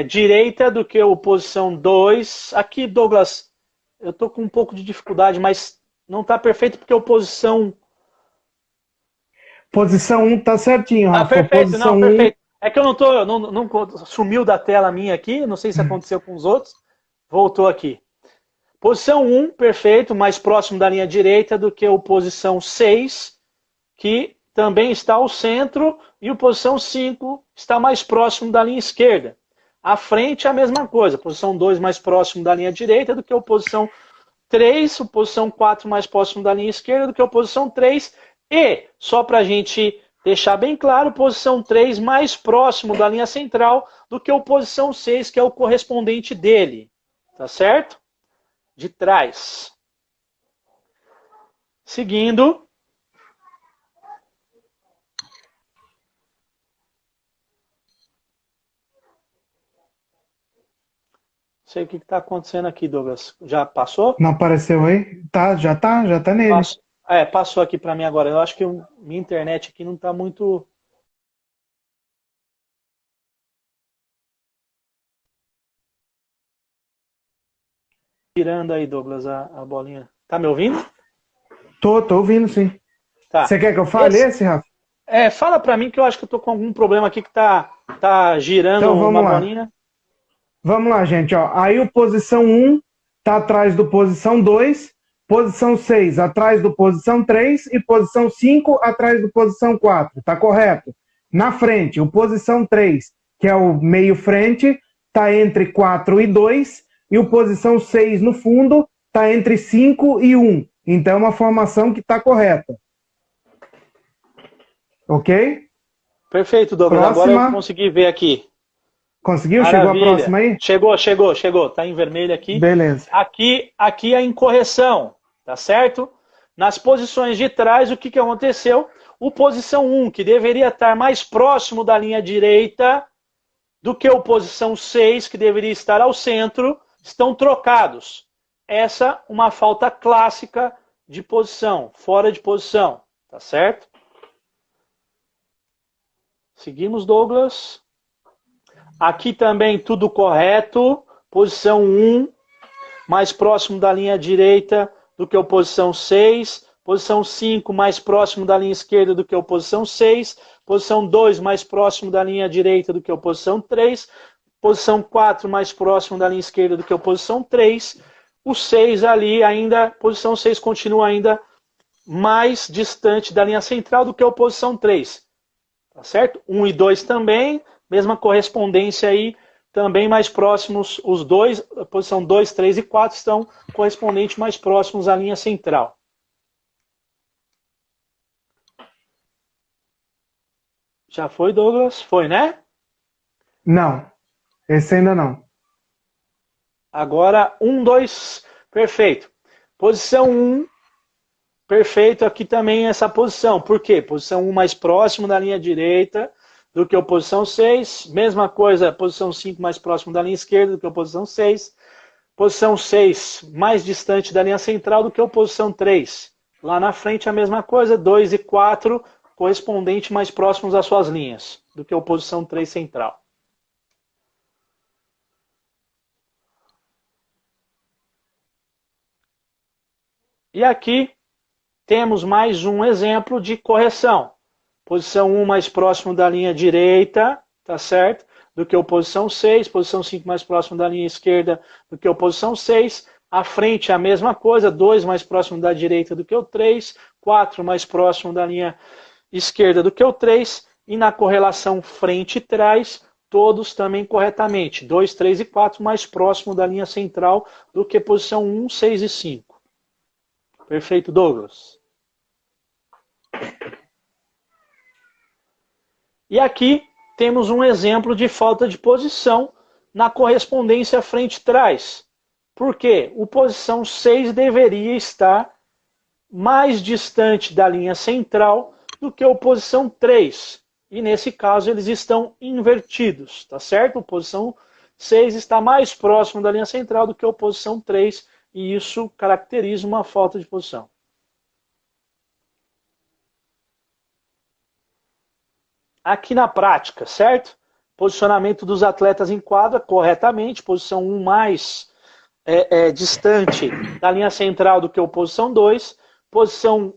direita do que o posição 2. Aqui, Douglas, eu estou com um pouco de dificuldade, mas não está perfeito porque a posição... Posição 1 tá certinho, Rafa. Perfeito, posição não, perfeito. É que eu não sumiu da tela minha aqui, não sei se aconteceu com os outros. Voltou aqui. Posição 1, perfeito, mais próximo da linha direita do que a posição 6, que também está ao centro, e a posição 5 está mais próximo da linha esquerda. À frente a mesma coisa, posição 2 mais próximo da linha direita do que a posição 3, a posição 4 mais próximo da linha esquerda do que a posição 3, e, só para a gente deixar bem claro, posição 3 mais próximo da linha central do que a posição 6, que é o correspondente dele. Tá certo? De trás. Seguindo. Não sei o que está acontecendo aqui, Douglas. Já passou? Não apareceu aí? Já tá nele. Passou aqui para mim agora. Eu acho que minha internet aqui não está muito... Tirando aí, Douglas, a bolinha. Tá me ouvindo? Tô ouvindo, sim. Tá. Você quer que eu fale esse, Rafa? Fala para mim que eu acho que eu tô com algum problema aqui que tá girando então, vamos uma lá. bolinha. Vamos lá, gente. Ó. Aí o posição 1 tá atrás do posição 2, posição 6 atrás do posição 3 e posição 5 atrás do posição 4. Tá correto? Na frente, o posição 3, que é o meio frente, tá entre 4 e 2, e o posição 6 no fundo tá entre 5 e 1. Então é uma formação que tá correta. Ok? Perfeito, Douglas. Próxima. Agora eu consegui ver aqui. Conseguiu? Maravilha. Chegou a próxima aí? Chegou. Tá em vermelho aqui. Beleza. Aqui a incorreção, tá certo? Nas posições de trás, o que aconteceu? O posição 1, que deveria estar mais próximo da linha direita do que o posição 6, que deveria estar ao centro, estão trocados. Essa uma falta clássica de posição, fora de posição, tá certo? Seguimos, Douglas. Aqui também tudo correto. Posição 1, mais próximo da linha direita do que a posição 6. Posição 5, mais próximo da linha esquerda do que a posição 6. Posição 2, mais próximo da linha direita do que a posição 3. Posição 4, mais próximo da linha esquerda do que a posição 3. O 6 ali ainda, posição 6 continua ainda mais distante da linha central do que a posição 3. Tá certo? 1 e 2 também, mesma correspondência aí, também mais próximos, os dois, a posição 2, 3 e 4 estão correspondentes mais próximos à linha central. Já foi, Douglas? Foi, né? Não, esse ainda não. Agora, 1, 2, perfeito. Posição 1, perfeito, aqui também essa posição. Por quê? Posição 1 mais próximo da linha direita do que a posição 6. Mesma coisa, posição 5 mais próximo da linha esquerda do que a posição 6. Posição 6 mais distante da linha central do que a posição 3. Lá na frente a mesma coisa, 2 e 4 correspondente mais próximos às suas linhas do que a posição 3 central. E aqui temos mais um exemplo de correção. Posição 1 mais próximo da linha direita, tá certo? Do que a posição 6. Posição 5 mais próximo da linha esquerda do que a posição 6. À frente a mesma coisa, 2 mais próximo da direita do que o 3. 4 mais próximo da linha esquerda do que o 3. E na correlação frente e trás, todos também corretamente. 2, 3 e 4 mais próximo da linha central do que posição 1, 6 e 5. Perfeito, Douglas. E aqui temos um exemplo de falta de posição na correspondência frente-trás. Por quê? O posição 6 deveria estar mais distante da linha central do que a posição 3. E nesse caso eles estão invertidos, tá certo? A posição 6 está mais próximo da linha central do que a posição 3, e isso caracteriza uma falta de posição. Aqui na prática, certo? Posicionamento dos atletas em quadra corretamente, posição 1 mais distante da linha central do que a posição 2, posição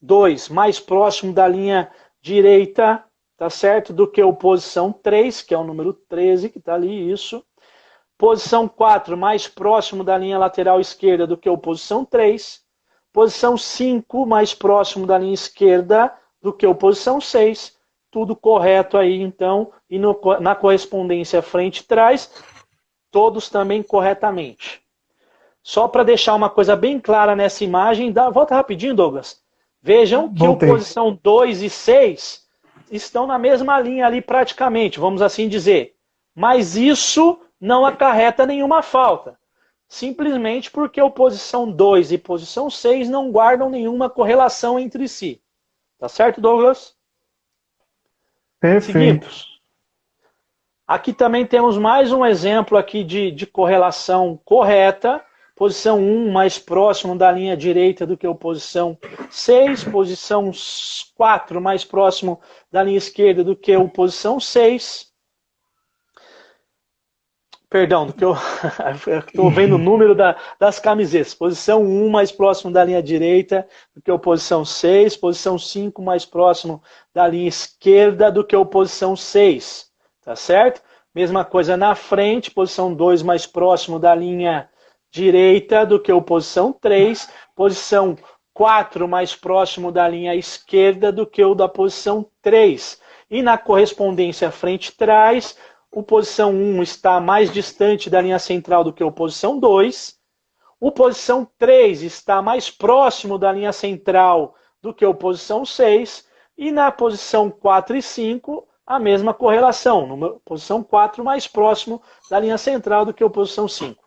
2 mais próximo da linha direita, tá certo? Do que a posição 3, que é o número 13, que está ali, isso. Posição 4 mais próximo da linha lateral esquerda do que a posição 3. Posição 5 mais próximo da linha esquerda do que a posição 6. Tudo correto aí, então, e na correspondência frente e trás, todos também corretamente. Só para deixar uma coisa bem clara nessa imagem, volta rapidinho, Douglas. Vejam que a posição 2 e 6 estão na mesma linha ali praticamente, vamos assim dizer. Mas isso não acarreta nenhuma falta. Simplesmente porque a posição 2 e posição 6 não guardam nenhuma correlação entre si. Tá certo, Douglas? Perfeito. Seguimos. Aqui também temos mais um exemplo aqui de correlação correta. Posição 1 mais próximo da linha direita do que a posição 6. Posição 4 mais próximo da linha esquerda do que a posição 6. Perdão, do que eu estou vendo o número das camisetas. Posição 1 mais próximo da linha direita do que a posição 6. Posição 5 mais próximo da linha esquerda do que a posição 6. Tá certo? Mesma coisa na frente. Posição 2 mais próximo da linha direita do que a posição 3. Posição 4 mais próximo da linha esquerda do que o da posição 3. E na correspondência frente e trás, a posição 1 está mais distante da linha central do que a posição 2. A posição 3 está mais próximo da linha central do que a posição 6. E na posição 4 e 5, a mesma correlação. Na posição 4 mais próximo da linha central do que a posição 5.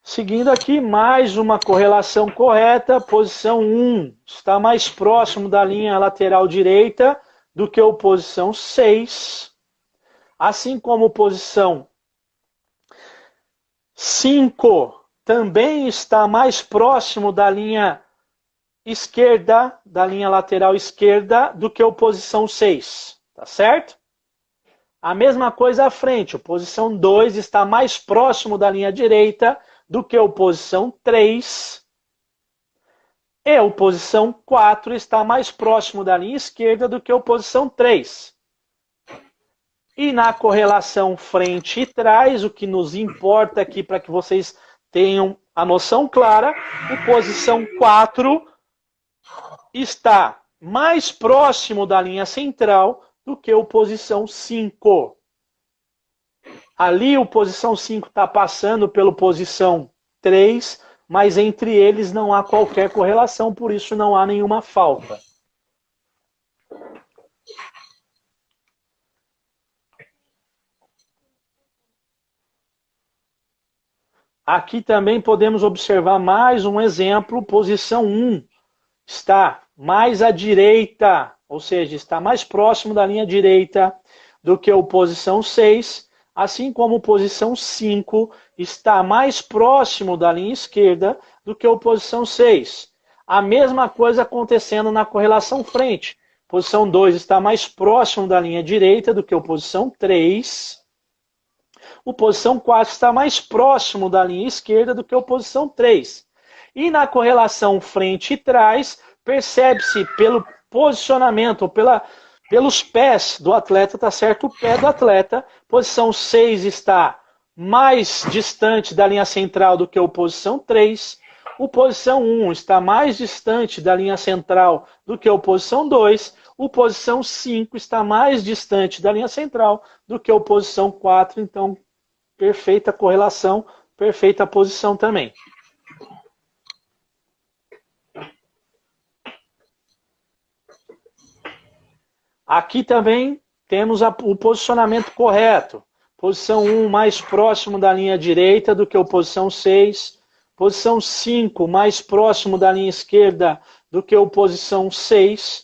Seguindo aqui, mais uma correlação correta. Posição 1 está mais próximo da linha lateral direita do que a posição 6. Assim como posição 5 também está mais próximo da linha esquerda, da linha lateral esquerda, do que a posição 6. Tá certo? A mesma coisa à frente. A posição 2 está mais próximo da linha direita do que a posição 3, e a posição 4 está mais próximo da linha esquerda do que a posição 3. E na correlação frente e trás, o que nos importa aqui para que vocês tenham a noção clara, a posição 4 está mais próximo da linha central do que a posição 5. Ali o posição 5 está passando pela posição 3, mas entre eles não há qualquer correlação, por isso não há nenhuma falta. Aqui também podemos observar mais um exemplo. Posição 1 está mais à direita, ou seja, está mais próximo da linha direita do que a posição 6, assim como a posição 5 está mais próximo da linha esquerda do que a posição 6. A mesma coisa acontecendo na correlação frente. Posição 2 está mais próximo da linha direita do que a posição 3. O posição 4 está mais próximo da linha esquerda do que a posição 3. E na correlação frente e trás, percebe-se pelo posicionamento, ou pelos pés do atleta, tá certo? O pé do atleta, posição 6 está mais distante da linha central do que a posição 3. O posição 1 está mais distante da linha central do que a posição 2. O posição 5 está mais distante da linha central do que a posição 4. Então, perfeita correlação, perfeita posição também. Aqui também temos o posicionamento correto. Posição 1 mais próximo da linha direita do que a posição 6. Posição 5 mais próximo da linha esquerda do que o posição 6.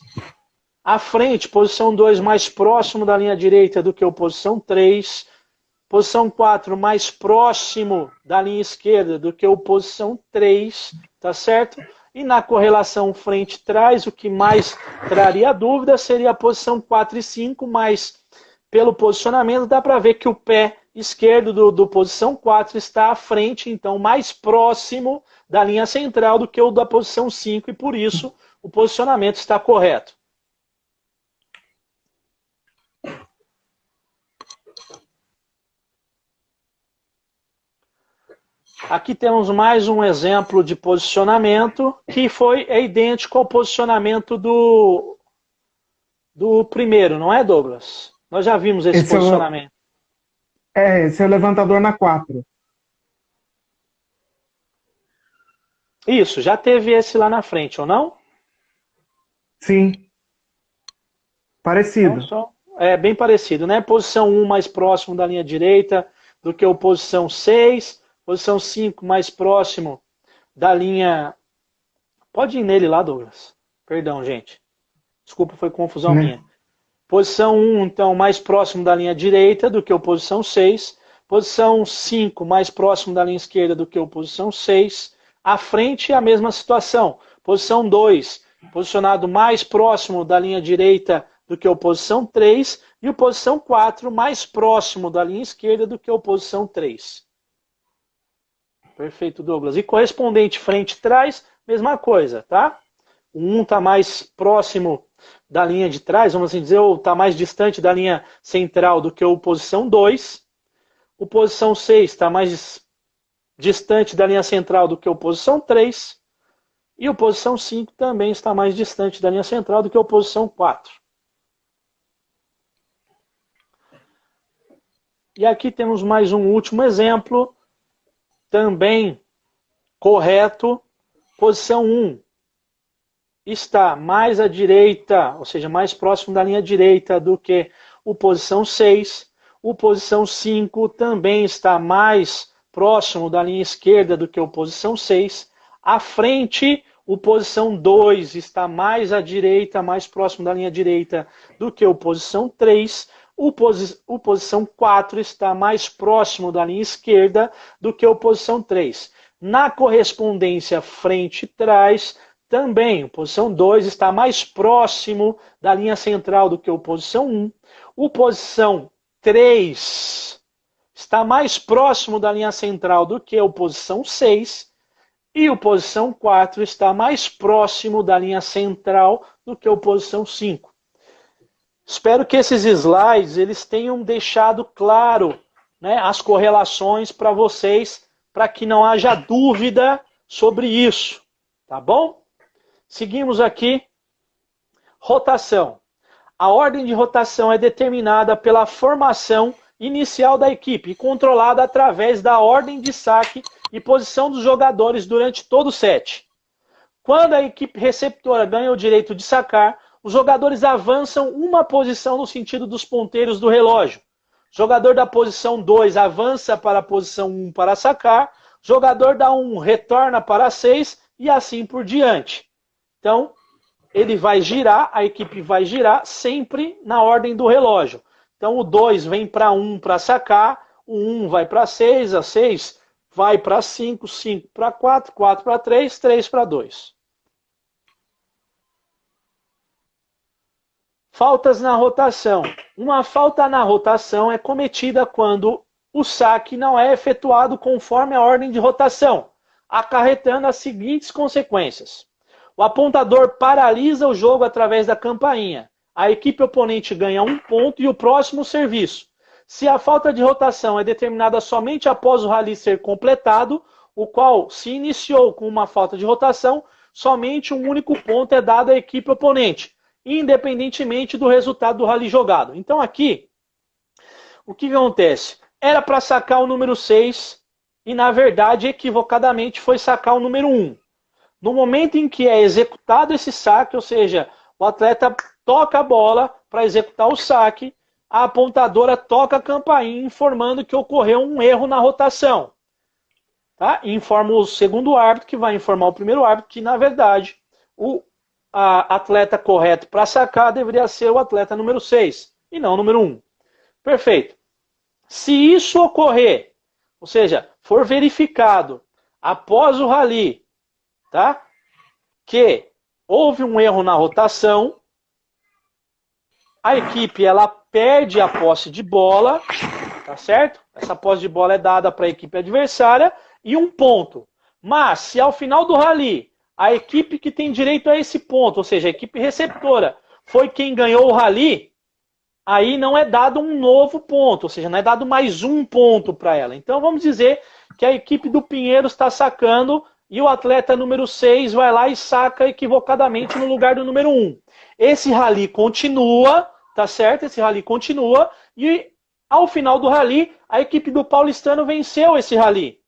À frente, posição 2 mais próximo da linha direita do que o posição 3. Posição 4 mais próximo da linha esquerda do que o posição 3, tá certo? E na correlação frente-trás, o que mais traria dúvida seria a posição 4 e 5, mas pelo posicionamento dá para ver que o pé esquerdo do posição 4 está à frente, então mais próximo da linha central do que o da posição 5, e por isso o posicionamento está correto. Aqui temos mais um exemplo de posicionamento que é idêntico ao posicionamento do primeiro, não é, Douglas? Nós já vimos esse posicionamento. Esse é o levantador na 4. Isso, já teve esse lá na frente, ou não? Sim. Parecido. Então, é bem parecido, né? Posição 1 mais próximo da linha direita do que a posição 6. Posição 5 mais próximo da linha... Pode ir nele lá, Douglas. Perdão, gente. Desculpa, foi confusão minha. Posição 1, então, mais próximo da linha direita do que a posição 6. Posição 5 mais próximo da linha esquerda do que a posição 6. À frente, a mesma situação. Posição 2, posicionado mais próximo da linha direita do que a posição 3. E a posição 4, mais próximo da linha esquerda do que a posição 3. Perfeito, Douglas. E correspondente frente e trás, mesma coisa, tá? O 1 está mais próximo da linha de trás, vamos assim dizer, ou está mais distante da linha central do que o posição 2. O posição 6 está mais distante da linha central do que o posição 3. E o posição 5 também está mais distante da linha central do que o posição 4. E aqui temos mais um último exemplo, também correto. Posição 1 está mais à direita, ou seja, mais próximo da linha direita do que o posição 6. O posição 5 também está mais próximo da linha esquerda do que o posição 6. À frente, o posição 2 está mais à direita, mais próximo da linha direita do que o posição 3. O posição 4 está mais próximo da linha esquerda do que a posição 3. Na correspondência frente e trás, também, a posição 2 está mais próximo da linha central do que a posição 1. O posição 3 está mais próximo da linha central do que a posição 6. E o posição 4 está mais próximo da linha central do que a posição 5. Espero que esses slides eles tenham deixado claro, né, as correlações para vocês, para que não haja dúvida sobre isso, tá bom? Seguimos aqui. Rotação. A ordem de rotação é determinada pela formação inicial da equipe e controlada através da ordem de saque e posição dos jogadores durante todo o set. Quando a equipe receptora ganha o direito de sacar, os jogadores avançam uma posição no sentido dos ponteiros do relógio. Jogador da posição 2 avança para a posição 1 para sacar. Jogador da 1 retorna para a 6 e assim por diante. Então, ele vai girar, a equipe vai girar sempre na ordem do relógio. Então, o 2 vem para 1 para sacar, o 1 vai para 6, a 6 vai para 5, 5 para 4, 4 para 3, 3 para 2. Faltas na rotação. Uma falta na rotação é cometida quando o saque não é efetuado conforme a ordem de rotação, acarretando as seguintes consequências. O apontador paralisa o jogo através da campainha. A equipe oponente ganha 1 ponto e o próximo serviço. Se a falta de rotação é determinada somente após o rally ser completado, o qual se iniciou com uma falta de rotação, somente um único ponto é dado à equipe oponente, independentemente do resultado do rally jogado. Então aqui, o que acontece? Era para sacar o número 6 e na verdade equivocadamente foi sacar o número 1. No momento em que é executado esse saque, ou seja, o atleta toca a bola para executar o saque, a apontadora toca a campainha informando que ocorreu um erro na rotação. tá? E informa o segundo árbitro, que vai informar o primeiro árbitro, que na verdade o atleta correto para sacar deveria ser o atleta número 6 e não o número 1. Perfeito. Se isso ocorrer, ou seja, for verificado após o rally, tá? Que houve um erro na rotação, a equipe ela perde a posse de bola, tá certo? Essa posse de bola é dada para a equipe adversária e um ponto. Mas se ao final do rally a equipe que tem direito a esse ponto, ou seja, a equipe receptora, foi quem ganhou o rally, aí não é dado um novo ponto, ou seja, não é dado mais um ponto para ela. Então vamos dizer que a equipe do Pinheiros está sacando e o atleta número 6 vai lá e saca equivocadamente no lugar do número 1. Esse rally continua, tá certo? Esse rally continua e ao final do rally a equipe do Paulistano venceu esse rally,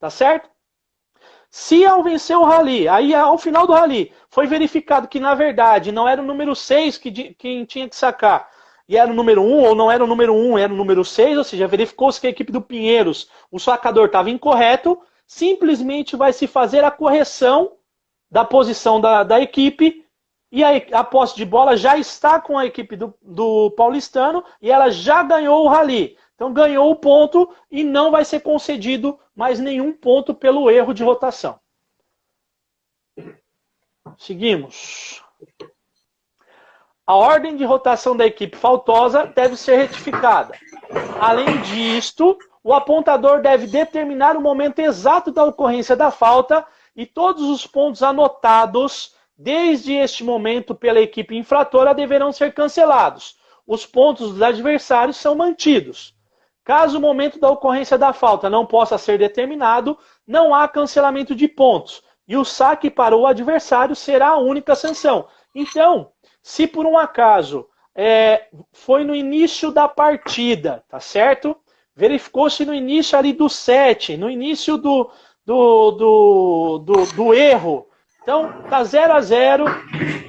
tá certo? Se ao vencer o rally, aí ao final do rally, foi verificado que na verdade não era o número 6 quem tinha que sacar, e era o número 1, ou não era o número 1, era o número 6, ou seja, verificou-se que a equipe do Pinheiros, o sacador estava incorreto, simplesmente vai se fazer a correção da posição da equipe, e a posse de bola já está com a equipe do Paulistano, e ela já ganhou o rally. Então ganhou o ponto e não vai ser concedido mais nenhum ponto pelo erro de rotação. Seguimos. A ordem de rotação da equipe faltosa deve ser retificada. Além disto, o apontador deve determinar o momento exato da ocorrência da falta e todos os pontos anotados desde este momento pela equipe infratora deverão ser cancelados. Os pontos dos adversários são mantidos. Caso o momento da ocorrência da falta não possa ser determinado, não há cancelamento de pontos e o saque para o adversário será a única sanção. Então, se por um acaso foi no início da partida, tá certo? Verificou-se no início ali do set, no início do erro. Então, tá 0-0,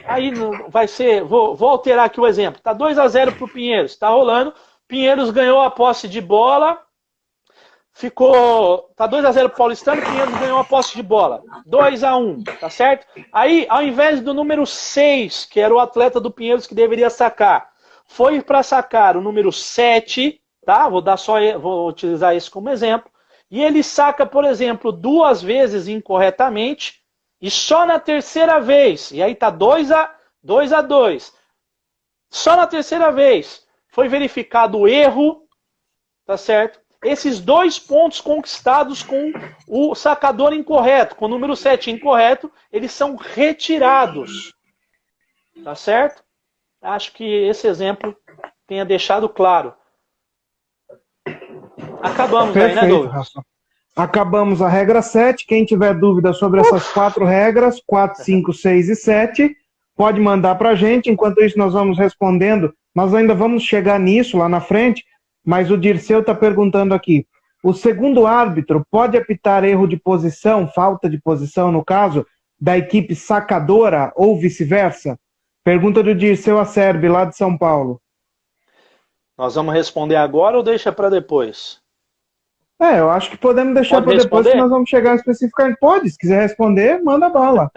aí vai ser, vou alterar aqui o exemplo, tá 2-0 para o Pinheiros, tá rolando, Pinheiros ganhou a posse de bola, tá 2-0 pro Paulistano, Pinheiros ganhou a posse de bola, 2-1, tá certo? Aí, ao invés do número 6, que era o atleta do Pinheiros que deveria sacar, foi para sacar o número 7, tá? Vou utilizar esse como exemplo, e ele saca, por exemplo, 2 vezes incorretamente, e só na terceira vez, e aí tá 2-2, só na terceira vez, foi verificado o erro, tá certo? Esses 2 pontos conquistados com o sacador incorreto, com o número 7 incorreto, eles são retirados. Tá certo? Acho que esse exemplo tenha deixado claro. Acabamos. Perfeito, aí, né, Douglas? Rafa. Acabamos a regra 7. Quem tiver dúvida sobre essas 4 regras, 4, 5, 6 e 7, pode mandar para a gente. Enquanto isso, nós vamos respondendo. Nós ainda vamos chegar nisso lá na frente, mas o Dirceu está perguntando aqui. O segundo árbitro pode apitar erro de posição, falta de posição, no caso, da equipe sacadora ou vice-versa? Pergunta do Dirceu Acerbi, lá de São Paulo. Nós vamos responder agora ou deixa para depois? Eu acho que podemos deixar para depois, que nós vamos chegar especificamente. Pode, se quiser responder, manda bala.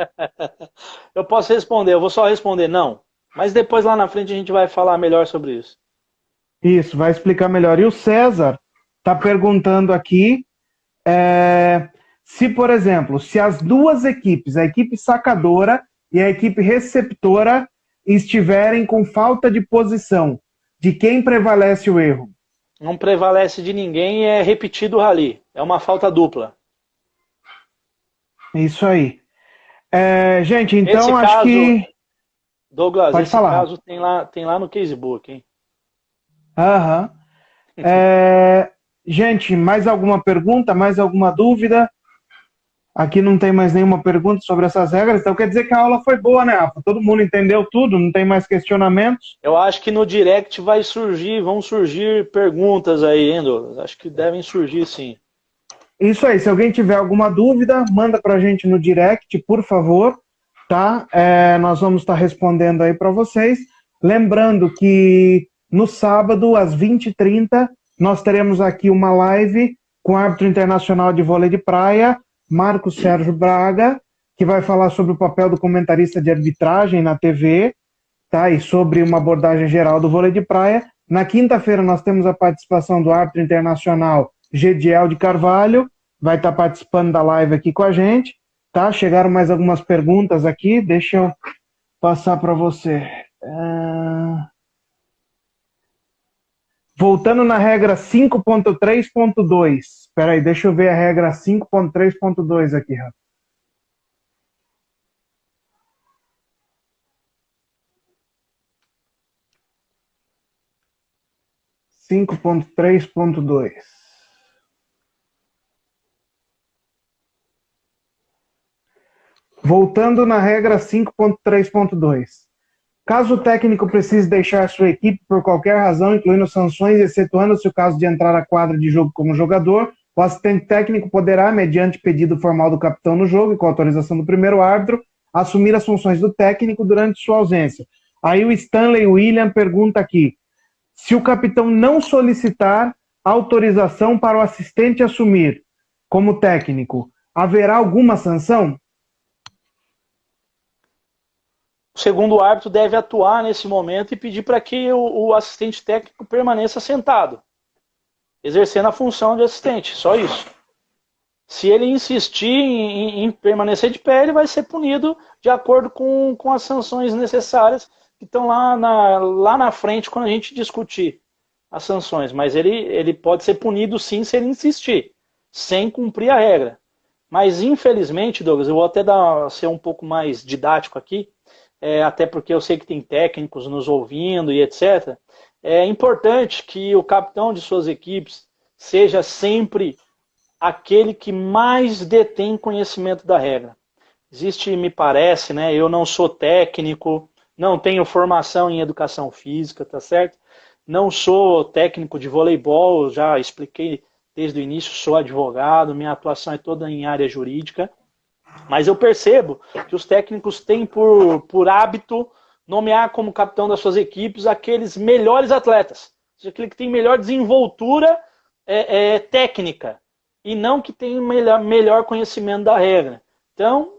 Eu posso responder, eu vou só responder não. Mas depois lá na frente a gente vai falar melhor sobre isso. Isso, vai explicar melhor. E o César está perguntando aqui se, por exemplo, se as duas equipes, a equipe sacadora e a equipe receptora, estiverem com falta de posição, de quem prevalece o erro? Não prevalece de ninguém, é repetido o rally. É uma falta dupla. Isso aí. Gente, então esse acho caso, que... Douglas, Pode esse falar. caso tem lá no Casebook, hein? Aham. Gente, mais alguma pergunta? Mais alguma dúvida? Aqui não tem mais nenhuma pergunta sobre essas regras, então quer dizer que a aula foi boa, né, Rafa? Todo mundo entendeu tudo? Não tem mais questionamentos? Eu acho que no direct vão surgir perguntas aí, hein, Douglas? Acho que devem surgir, sim. Isso aí, se alguém tiver alguma dúvida, manda pra gente no direct, por favor, tá? Nós vamos estar respondendo aí para vocês. Lembrando que no sábado, às 20h30, nós teremos aqui uma live com o árbitro internacional de vôlei de praia, Marcos Sérgio Braga, que vai falar sobre o papel do comentarista de arbitragem na TV, tá? E sobre uma abordagem geral do vôlei de praia. Na quinta-feira nós temos a participação do árbitro internacional Gediel de Carvalho, vai estar participando da live aqui com a gente, tá? Chegaram mais algumas perguntas aqui, deixa eu passar para você. Voltando na regra 5.3.2. Espera aí, deixa eu ver a regra 5.3.2 aqui, Rafa. Voltando na regra 5.3.2. Caso o técnico precise deixar sua equipe por qualquer razão, incluindo sanções, excetuando-se o caso de entrar à quadra de jogo como jogador, o assistente técnico poderá, mediante pedido formal do capitão no jogo e com autorização do primeiro árbitro, assumir as funções do técnico durante sua ausência. Aí o Stanley William pergunta aqui, se o capitão não solicitar autorização para o assistente assumir como técnico, haverá alguma sanção? O segundo árbitro deve atuar nesse momento e pedir para que o assistente técnico permaneça sentado, exercendo a função de assistente, só isso. Se ele insistir em permanecer de pé, ele vai ser punido de acordo com as sanções necessárias que estão lá na frente quando a gente discutir as sanções. Mas ele pode ser punido sim se ele insistir, sem cumprir a regra. Mas infelizmente, Douglas, eu vou até ser um pouco mais didático aqui, até porque eu sei que tem técnicos nos ouvindo e etc. É importante que o capitão de suas equipes seja sempre aquele que mais detém conhecimento da regra. Existe, me parece, né, eu não sou técnico, não tenho formação em educação física, tá certo? Não sou técnico de voleibol, já expliquei desde o início, sou advogado, minha atuação é toda em área jurídica. Mas eu percebo que os técnicos têm por hábito nomear como capitão das suas equipes aqueles melhores atletas. Ou seja, aquele que tem melhor desenvoltura técnica e não que tem melhor conhecimento da regra. Então,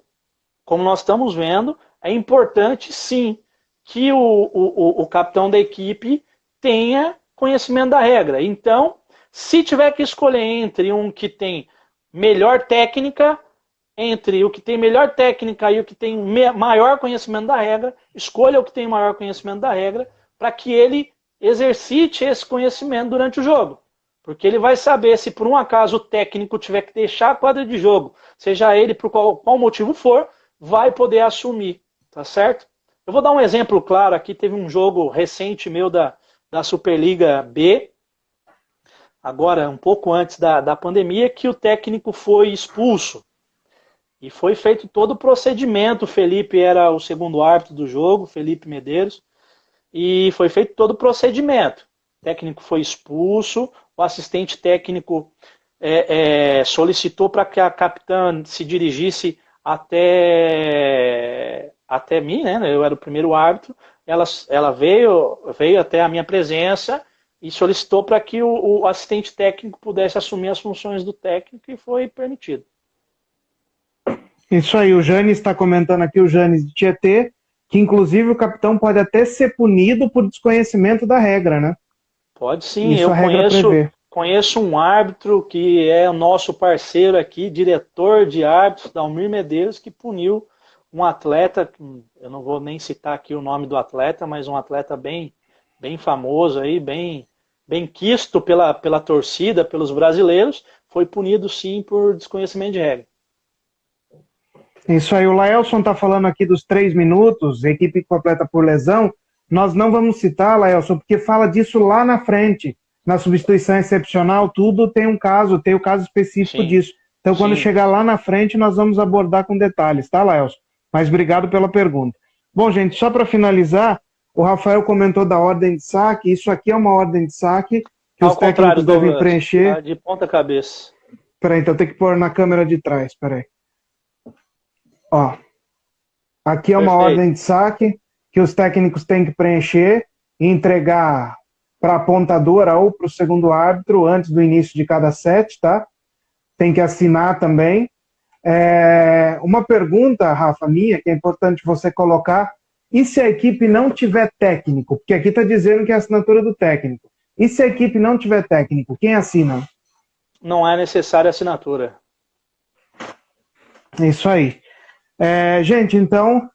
como nós estamos vendo, é importante sim que o capitão da equipe tenha conhecimento da regra. Então, se tiver que escolher entre um que tem melhor técnica, entre o que tem melhor técnica e o que tem maior conhecimento da regra, escolha o que tem maior conhecimento da regra para que ele exercite esse conhecimento durante o jogo. Porque ele vai saber se por um acaso o técnico tiver que deixar a quadra de jogo, seja ele por qual motivo for, vai poder assumir, tá certo? Eu vou dar um exemplo claro aqui, teve um jogo recente meu da Superliga B, agora um pouco antes da pandemia, que o técnico foi expulso. E foi feito todo o procedimento, o Felipe era o segundo árbitro do jogo, Felipe Medeiros, e foi feito todo o procedimento. O técnico foi expulso, o assistente técnico solicitou para que a capitã se dirigisse até mim, né? Eu era o primeiro árbitro, ela veio até a minha presença e solicitou para que o assistente técnico pudesse assumir as funções do técnico e foi permitido. Isso aí, o Janes está comentando aqui, o Janes de Tietê, que inclusive o capitão pode até ser punido por desconhecimento da regra, né? Pode sim, Isso eu a regra prevê. conheço um árbitro que é o nosso parceiro aqui, diretor de árbitros, Dalmir Medeiros, que puniu um atleta, eu não vou nem citar aqui o nome do atleta, mas um atleta bem famoso aí, bem quisto pela torcida, pelos brasileiros, foi punido sim por desconhecimento de regra. Isso aí, o Laelson está falando aqui dos 3 minutos, equipe completa por lesão. Nós não vamos citar, Laelson, porque fala disso lá na frente. Na substituição excepcional, tudo tem o caso específico disso. Então, quando chegar lá na frente, nós vamos abordar com detalhes, tá, Laelson? Mas obrigado pela pergunta. Bom, gente, só para finalizar, o Rafael comentou da ordem de saque. Isso aqui é uma ordem de saque que os técnicos devem preencher. De ponta cabeça. Peraí, então tem que pôr na câmera de trás, peraí. Ó, aqui é uma ordem de saque que os técnicos têm que preencher e entregar para a apontadora ou para o segundo árbitro antes do início de cada set, tá? tem que assinar também. Uma pergunta, Rafa, minha, que é importante você colocar: e se a equipe não tiver técnico? Porque aqui está dizendo que é a assinatura do técnico. E se a equipe não tiver técnico, quem assina? Não é necessária assinatura. Isso aí. Gente, então,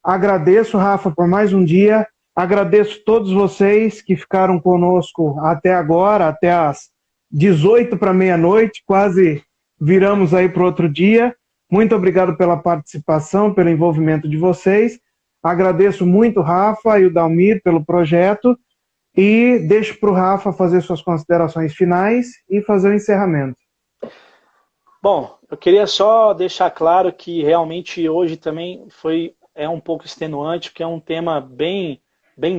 agradeço, Rafa, por mais um dia. Agradeço todos vocês que ficaram conosco até agora, até as 18 para meia-noite, quase viramos aí para outro dia. Muito obrigado pela participação, pelo envolvimento de vocês. Agradeço muito, Rafa e o Dalmir, pelo projeto. E deixo para o Rafa fazer suas considerações finais e fazer o encerramento. Bom, eu queria só deixar claro que realmente hoje também é um pouco extenuante, porque é um tema bem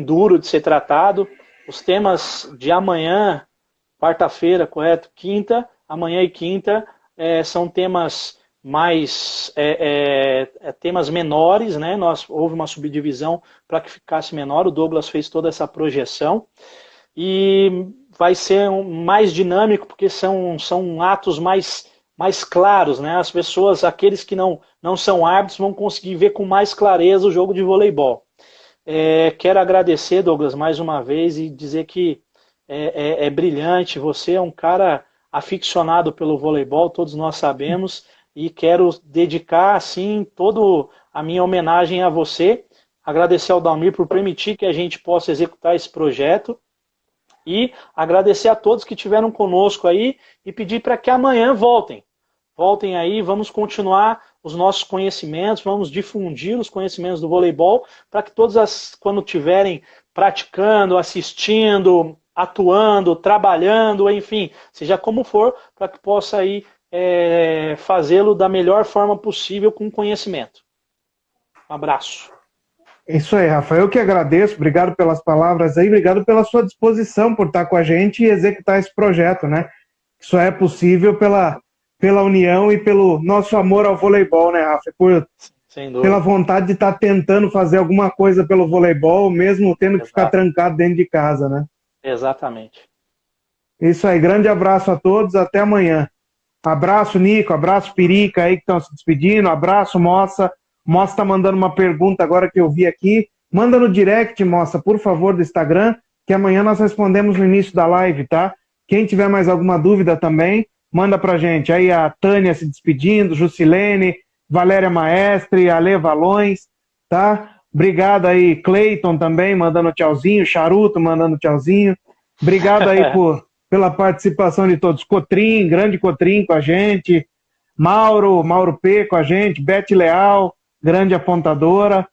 duro de ser tratado. Os temas de amanhã, quarta-feira, correto? Quinta, amanhã e quinta, são temas temas menores, né? Houve uma subdivisão para que ficasse menor, o Douglas fez toda essa projeção e vai ser mais dinâmico porque são atos mais claros, né? As pessoas, aqueles que não são árbitros, vão conseguir ver com mais clareza o jogo de voleibol. Quero agradecer, Douglas, mais uma vez e dizer que é brilhante, você é um cara aficionado pelo voleibol, todos nós sabemos, e quero dedicar, assim, toda a minha homenagem a você, agradecer ao Dalmir por permitir que a gente possa executar esse projeto, e agradecer a todos que estiveram conosco aí, e pedir para que amanhã voltem aí, vamos continuar os nossos conhecimentos, vamos difundir os conhecimentos do voleibol, para que todos, quando estiverem praticando, assistindo, atuando, trabalhando, enfim, seja como for, para que possa aí fazê-lo da melhor forma possível com conhecimento. Um abraço. Isso aí, Rafa. Eu que agradeço. Obrigado pelas palavras aí. Obrigado pela sua disposição por estar com a gente e executar esse projeto, né? Só é possível pela união e pelo nosso amor ao voleibol, né, Rafa? Pela vontade de estar tentando fazer alguma coisa pelo voleibol, mesmo tendo que ficar trancado dentro de casa, né? Exatamente. Isso aí. Grande abraço a todos. Até amanhã. Abraço, Nico. Abraço, Pirica aí que estão se despedindo. Abraço, Moça. Moça tá mandando uma pergunta agora que eu vi aqui. Manda no direct, Moça, por favor, do Instagram, que amanhã nós respondemos no início da live, tá? Quem tiver mais alguma dúvida também, manda pra gente. Aí a Tânia se despedindo, Jusilene, Valéria Maestre, Ale Valões, tá? Obrigado aí, Cleiton também, mandando tchauzinho, Charuto mandando tchauzinho. Obrigado aí pela participação de todos. Cotrim, grande Cotrim com a gente. Mauro P com a gente. Bete Leal, grande apontadora.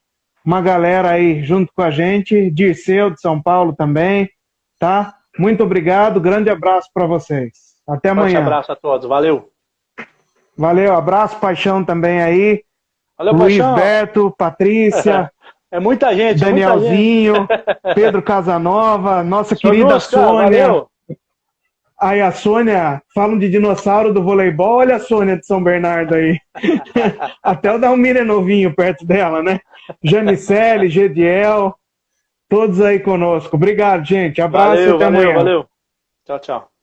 Uma galera aí junto com a gente. Dirceu de São Paulo também, tá? Muito obrigado, grande abraço para vocês. Até amanhã. Forte abraço a todos, valeu. Valeu, abraço, Paixão também aí. Valeu, Luiz Paixão. Beto, Patrícia. É muita gente, Danielzinho, muita gente. Pedro Casanova, nossa querida Sônia. Valeu. Aí a Sônia, falam de dinossauro do voleibol, olha a Sônia de São Bernardo aí. Até o Dalmir é novinho perto dela, né? Janicele, Gediel, todos aí conosco. Obrigado, gente. Abraço e até amanhã. Valeu. Tchau, tchau.